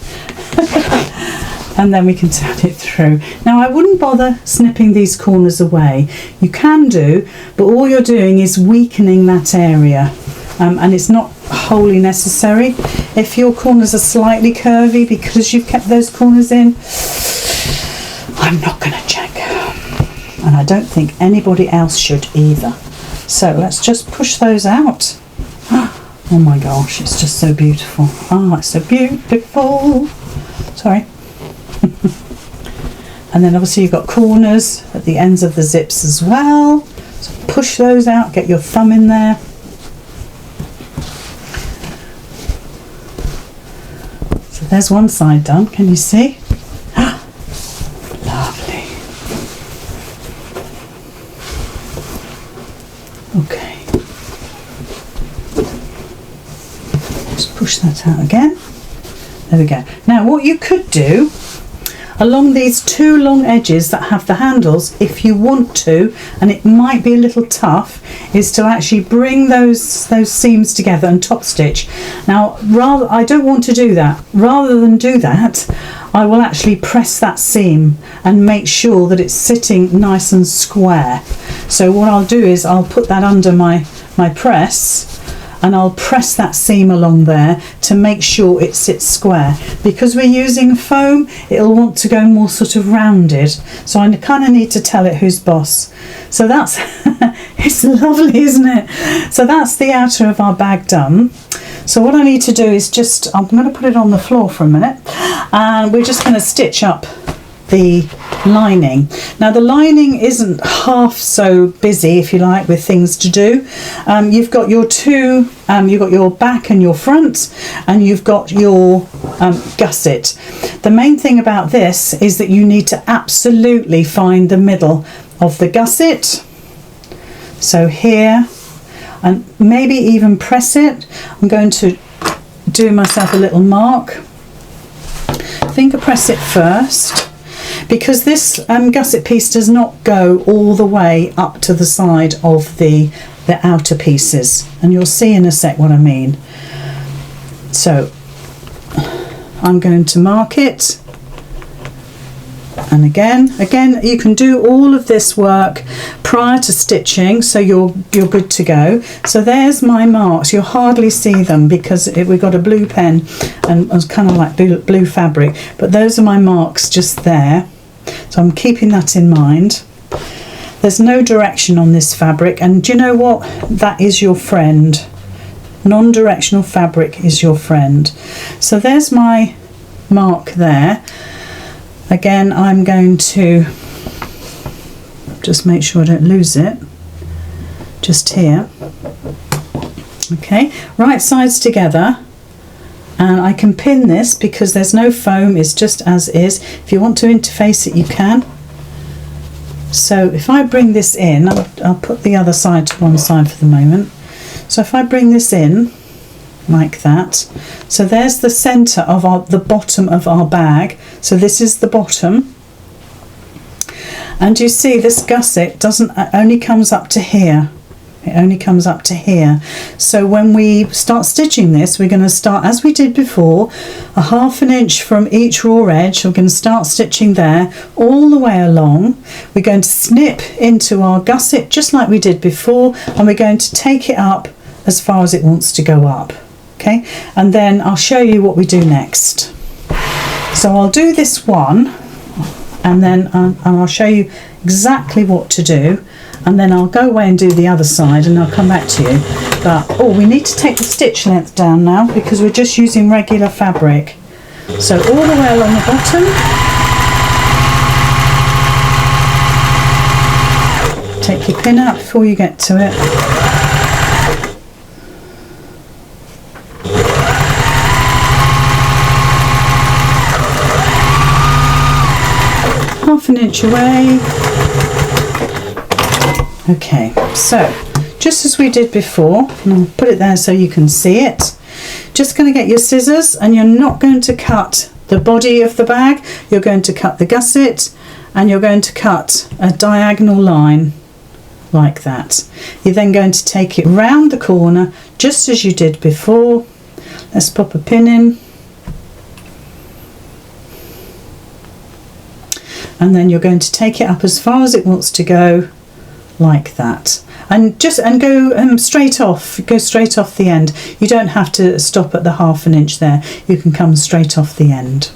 And then we can turn it through. Now I wouldn't bother snipping these corners away. You can do, but all you're doing is weakening that area. And it's not wholly necessary. If your corners are slightly curvy because you've kept those corners in, I'm not going to check. And I don't think anybody else should either. So let's just push those out. Oh my gosh, it's just so beautiful. Oh, it's so beautiful. Sorry. And then obviously you've got corners at the ends of the zips as well. So push those out, get your thumb in there. So there's one side done, can you see? Lovely. Okay. Just push that out again. There we go. Now what you could do along these two long edges that have the handles, if you want to, and it might be a little tough, is to actually bring those seams together and top stitch. Now I don't want to do that. Rather than do that, I will actually press that seam and make sure that it's sitting nice and square. So what I'll do is I'll put that under my press, and I'll press that seam along there to make sure it sits square. Because we're using foam, it'll want to go more sort of rounded. So I kind of need to tell it who's boss. So that's, it's lovely, isn't it? So that's the outer of our bag done. So what I need to do is just, I'm going to put it on the floor for a minute, and we're just going to stitch up the lining. Now the lining isn't half so busy, if you like, with things to do. You've got your two, you've got your back and your front, and you've got your gusset. The main thing about this is that you need to absolutely find the middle of the gusset. So here, and maybe even press it. I'm going to do myself a little mark. Finger press it first, because this gusset piece does not go all the way up to the side of the outer pieces, and you'll see in a sec what I mean. So I'm going to mark it, and again you can do all of this work prior to stitching, so you're good to go. So there's my marks. You'll hardly see them because we've got a blue pen and it's kind of like blue fabric, but those are my marks just there. So I'm keeping that in mind. There's no direction on this fabric, and do you know what? That is your friend. Non-directional fabric is your friend. So there's my mark there. Again, I'm going to just make sure I don't lose it. Just here. Okay, right sides together. And I can pin this because there's no foam, it's just as is. If you want to interface it, you can. So if I bring this in, I'll put the other side to one side for the moment. So if I bring this in, like that. So there's the center of the bottom of our bag. So this is the bottom. And you see this gusset only comes up to here. It only comes up to here. So when we start stitching this, we're going to start, as we did before, a 1/2 inch from each raw edge. We're going to start stitching there all the way along. We're going to snip into our gusset just like we did before, and we're going to take it up as far as it wants to go up. Okay, and then I'll show you what we do next. So I'll do this one, and then I'll show you exactly what to do, and then I'll go away and do the other side, and I'll come back to you. But we need to take the stitch length down now because we're just using regular fabric. So all the way along the bottom, take your pin out before you get to it. 1/2 inch away. Okay, so just as we did before, and I'll put it there so you can see it. Just going to get your scissors, and you're not going to cut the body of the bag, you're going to cut the gusset, and you're going to cut a diagonal line like that. You're then going to take it round the corner just as you did before. Let's pop a pin in. And then you're going to take it up as far as it wants to go, like that, and go straight off. Go straight off the end. You don't have to stop at the 1/2 inch there. You can come straight off the end.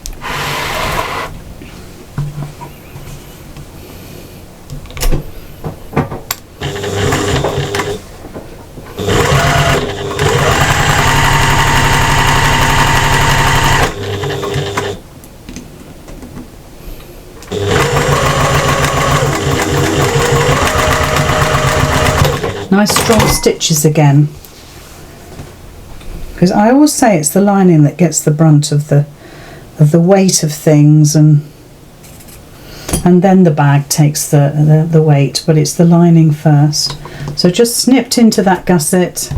Nice strong stitches again, because I always say it's the lining that gets the brunt of the weight of things, and then the bag takes the weight, but it's the lining first. So just snipped into that gusset,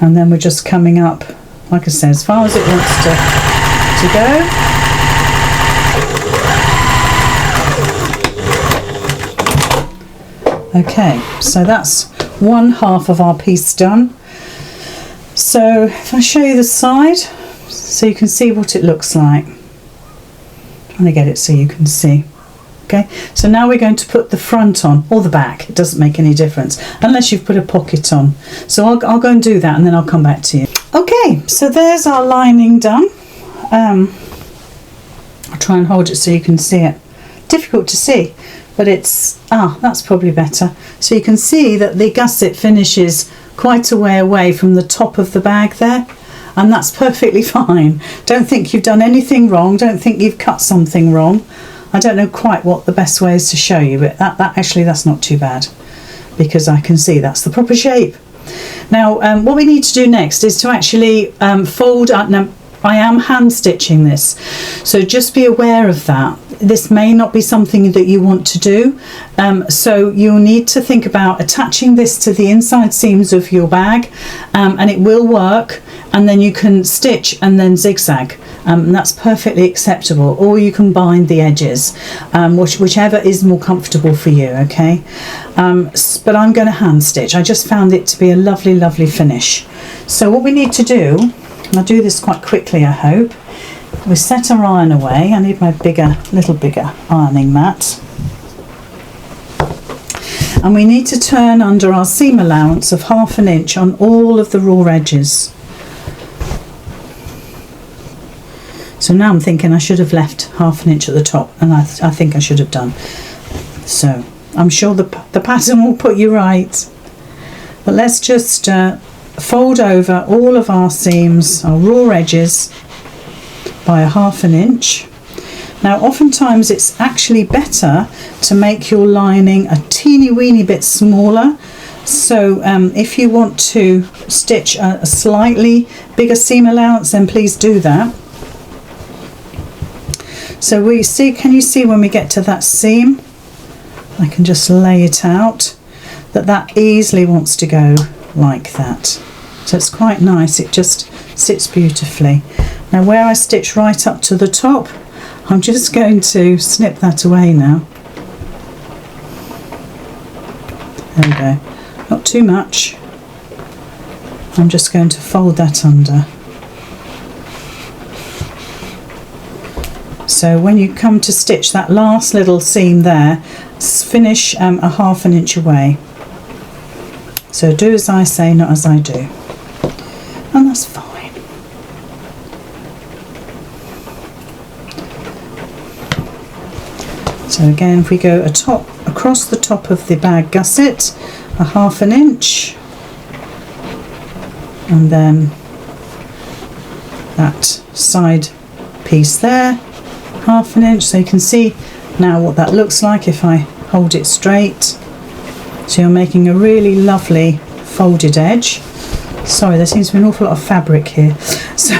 and then we're just coming up, like I said, as far as it wants to go. Okay, so that's 1/2 of our piece done. So if I show you the side so you can see what it looks like. I'm trying to get it so you can see. Okay, so now we're going to put the front on, or the back. It doesn't make any difference unless you've put a pocket on. So I'll go and do that, and then I'll come back to you. Okay, so there's our lining done. I'll try and hold it so you can see it. Difficult to see, but it's, that's probably better. So you can see that the gusset finishes quite a way away from the top of the bag there, and that's perfectly fine. Don't think you've done anything wrong, don't think you've cut something wrong. I don't know quite what the best way is to show you, but that's not too bad, because I can see that's the proper shape. Now what we need to do next is to actually fold up. Now I am hand stitching this, so just be aware of that. This may not be something that you want to do, so you'll need to think about attaching this to the inside seams of your bag, and it will work, and then you can stitch and then zigzag, and that's perfectly acceptable, or you can bind the edges, whichever is more comfortable for you. Okay, but I'm going to hand stitch. I just found it to be a lovely finish. So what we need to do, I'll do this quite quickly, I hope. We set our iron away. I need my little bigger ironing mat. And we need to turn under our seam allowance of 1/2 inch on all of the raw edges. So now I'm thinking I should have left 1/2 inch at the top, and I think I should have done. So I'm sure the pattern will put you right. But let's just fold over all of our seams, our raw edges, by 1/2 inch. Now oftentimes it's actually better to make your lining a teeny weeny bit smaller, so if you want to stitch a slightly bigger seam allowance, then please do that. So can you see when we get to that seam, I can just lay it out, that easily wants to go like that. So it's quite nice, it just sits beautifully. Now where I stitch right up to the top, I'm just going to snip that away now. There we go, not too much. I'm just going to fold that under. So when you come to stitch that last little seam there, finish a 1/2 inch away. So do as I say, not as I do. And that's fine. So again, if we go across the top of the bag gusset, a 1/2 inch, and then that side piece there, 1/2 inch, so you can see now what that looks like if I hold it straight. So you're making a really lovely folded edge. Sorry, there seems to be an awful lot of fabric here. So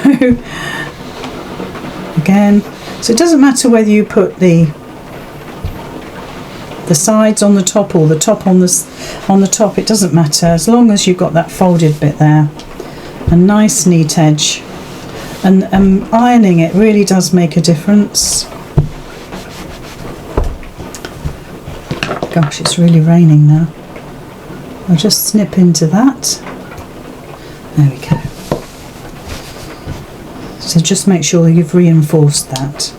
again, so it doesn't matter whether you put the sides on the top or the top on the top, it doesn't matter, as long as you've got that folded bit there. A nice neat edge. And ironing it really does make a difference. Gosh, it's really raining now. I'll just snip into that. There we go. So just make sure you've reinforced that.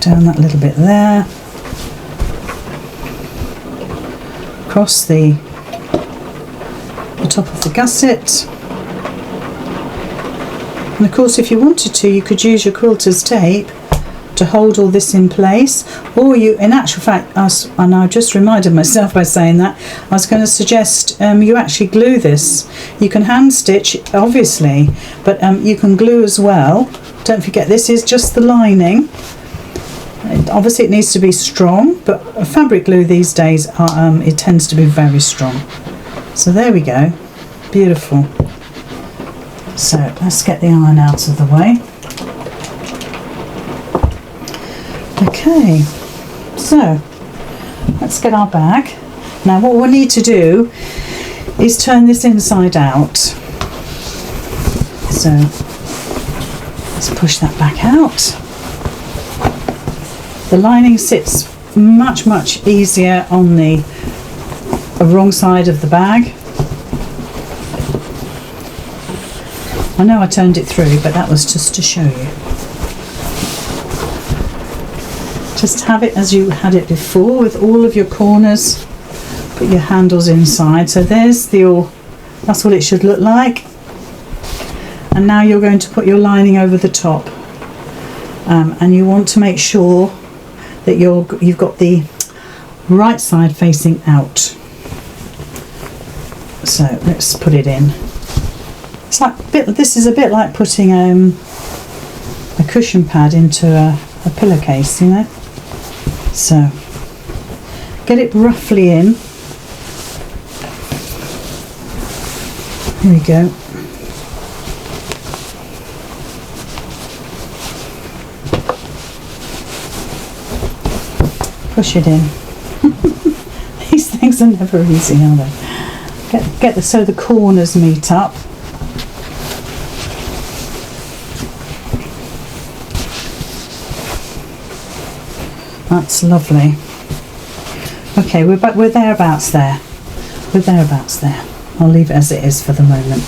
Down that little bit there. Across the top of the gusset. And of course, if you wanted to, you could use your quilter's tape to hold all this in place, or you, in actual fact, and I just reminded myself by saying that, I was going to suggest you actually glue this. You can hand stitch, obviously, but you can glue as well. Don't forget, this is just the lining. Obviously it needs to be strong, but fabric glue these days, it tends to be very strong. So there we go, beautiful. So let's get the iron out of the way. Okay, so let's get our bag. Now what we'll need to do is turn this inside out. So let's push that back out. The lining sits much easier on the wrong side of the bag. I know I turned it through, but that was just to show you. Just have it as you had it before, with all of your corners. Put your handles inside. So there's that's what it should look like. And now you're going to put your lining over the top. And you want to make sure that you've got the right side facing out. So let's put it in. It's like this is a bit like putting a cushion pad into a pillowcase, you know. So get it roughly in. Here we go. Push it in. These things are never easy, are they? So the corners meet up. That's lovely. Okay, we're thereabouts there. We're thereabouts there. I'll leave it as it is for the moment.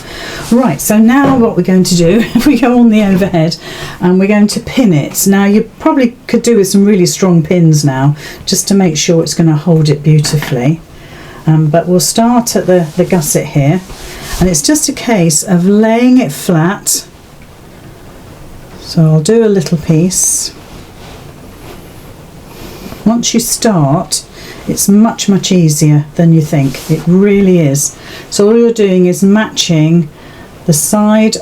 Right, so now what we're going to do, if we go on the overhead, and we're going to pin it. Now you probably could do with some really strong pins now, just to make sure it's going to hold it beautifully. But we'll start at the gusset here, and it's just a case of laying it flat. So I'll do a little piece. Once you start, it's much easier than you think. It really is. So all you're doing is matching the side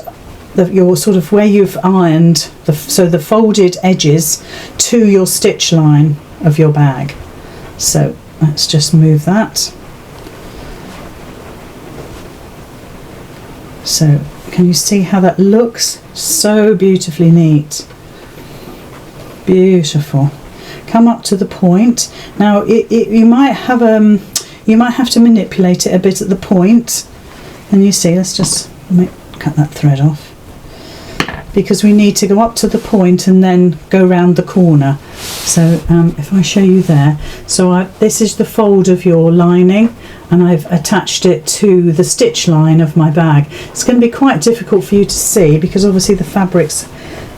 of your sort of where you've ironed, so the folded edges, to your stitch line of your bag. So let's just move that. So can you see how that looks? So beautifully neat. Beautiful. come up to the point. Now you might have to manipulate it a bit at the point, and you see, let's just cut that thread off, because we need to go up to the point and then go round the corner. So if I show you there, so this is the fold of your lining, and I've attached it to the stitch line of my bag. It's going to be quite difficult for you to see because obviously the fabrics,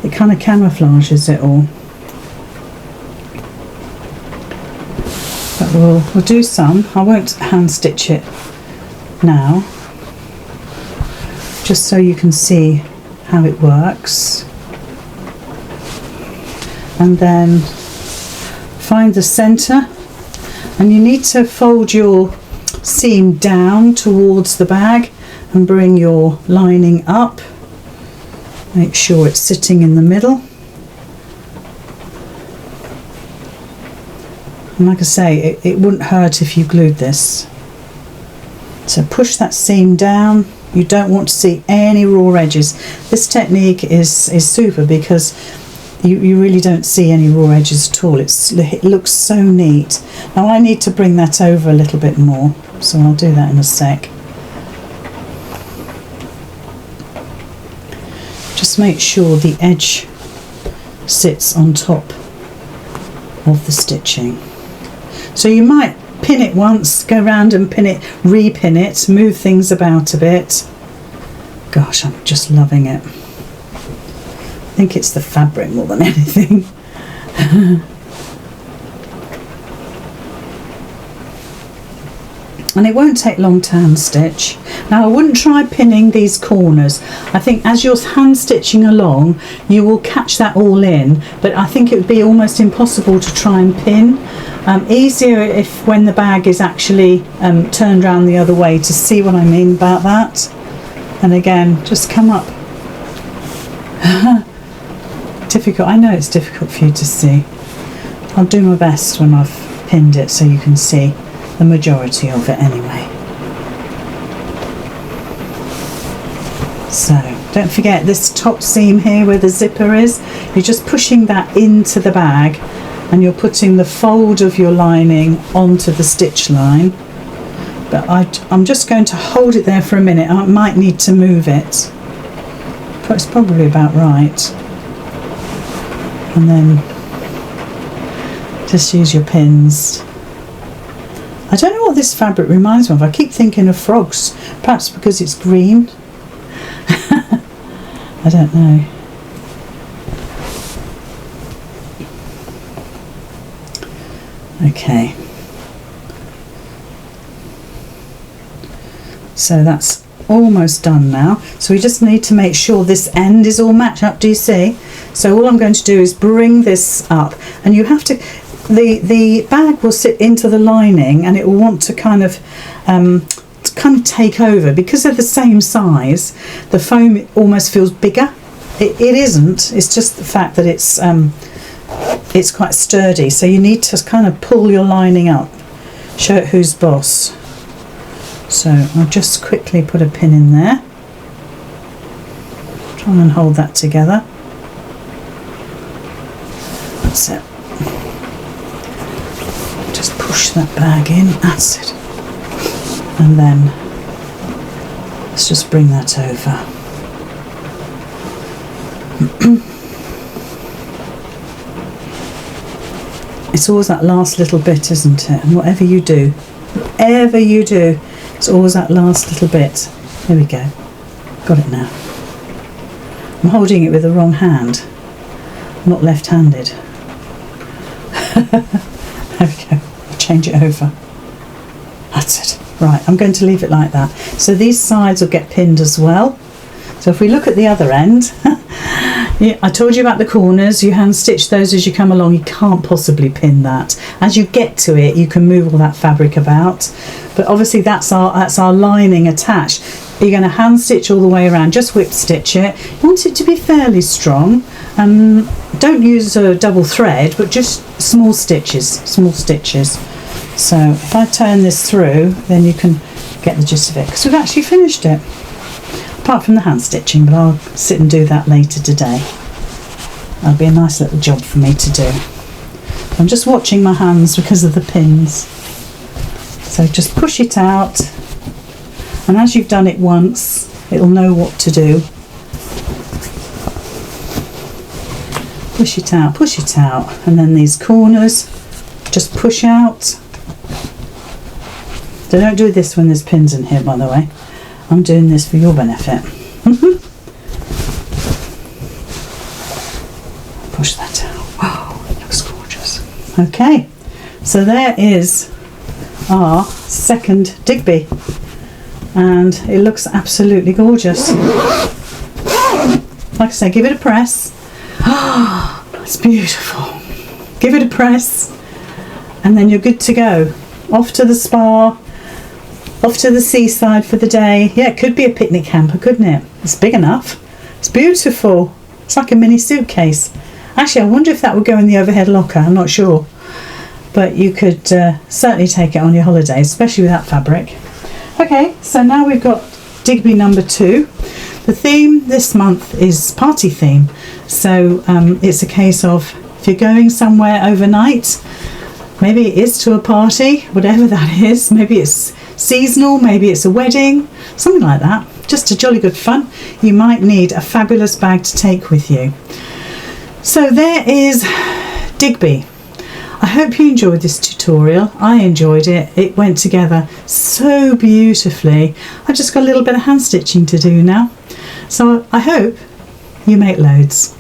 it kind of camouflages it all. But we'll do some. I won't hand stitch it now, just so you can see how it works. And then find the center, and you need to fold your seam down towards the bag and bring your lining up. Make sure it's sitting in the middle. And like I say, it wouldn't hurt if you glued this. So push that seam down. You don't want to see any raw edges. This technique is super because you really don't see any raw edges at all. It looks so neat. Now I need to bring that over a little bit more, so I'll do that in a sec. Just make sure the edge sits on top of the stitching. So you might pin it once, go round and pin it, repin it, move things about a bit. Gosh, I'm just loving it. I think it's the fabric more than anything. And it won't take long to hand stitch. Now I wouldn't try pinning these corners. I think as you're hand stitching along you will catch that all in, but I think it would be almost impossible to try and pin. Easier if when the bag is actually turned around the other way, to see what I mean about that. And again, just come up. Difficult, I know it's difficult for you to see. I'll do my best when I've pinned it so you can see the majority of it anyway. So don't forget this top seam here where the zipper is, you're just pushing that into the bag and you're putting the fold of your lining onto the stitch line. But I'm just going to hold it there for a minute. I might need to move it, but it's probably about right. And then just use your pins. I don't know what this fabric reminds me of. I keep thinking of frogs, perhaps because it's green. I don't know. Okay. So that's almost done now. So we just need to make sure this end is all matched up. Do you see? So all I'm going to do is bring this up, and you have to, the bag will sit into the lining and it will want to kind of take over. Because they're the same size, the foam almost feels bigger. It isn't, it's just the fact that it's quite sturdy, so you need to kind of pull your lining up. Show it who's boss. So I'll just quickly put a pin in there. Try and hold that together. That's it. Just push that bag in, that's it. And then let's just bring that over. It's always that last little bit, isn't it? And whatever you do, it's always that last little bit. There we go. Got it now. I'm holding it with the wrong hand. I'm not left-handed. There we go. I'll change it over. That's it. Right, I'm going to leave it like that. So these sides will get pinned as well. So if we look at the other end, yeah, I told you about the corners. You hand stitch those as you come along. You can't possibly pin that. As you get to it, you can move all that fabric about. But obviously that's our lining attached. You're going to hand stitch all the way around. Just whip stitch it. You want it to be fairly strong. Don't use a double thread, but just small stitches. So if I turn this through, then you can get the gist of it, because we've actually finished it. Apart from the hand stitching, but I'll sit and do that later today. That'll be a nice little job for me to do. I'm just watching my hands because of the pins. So just push it out, and as you've done it once, it'll know what to do. Push it out, and then these corners, just push out. So don't do this when there's pins in here, by the way. I'm doing this for your benefit. Push that out. Wow, it looks gorgeous. Okay, so there is our second Digby, and it looks absolutely gorgeous. Like I say, give it a press. It's beautiful. Give it a press, and then you're good to go. Off to the spa, off to the seaside for the day. Yeah, it could be a picnic hamper, couldn't it? It's big enough. It's beautiful. It's like a mini suitcase. Actually, I wonder if that would go in the overhead locker. I'm not sure, but you could certainly take it on your holiday, especially with that fabric. Okay, so now we've got Digby number 2. The theme this month is party theme, so it's a case of if you're going somewhere overnight, maybe it is to a party, whatever that is, maybe it's seasonal, maybe it's a wedding, something like that, just a jolly good fun, you might need a fabulous bag to take with you. So there is Digby. I hope you enjoyed this tutorial. I enjoyed it. It went together so beautifully. I've just got a little bit of hand stitching to do now. So I hope you make loads.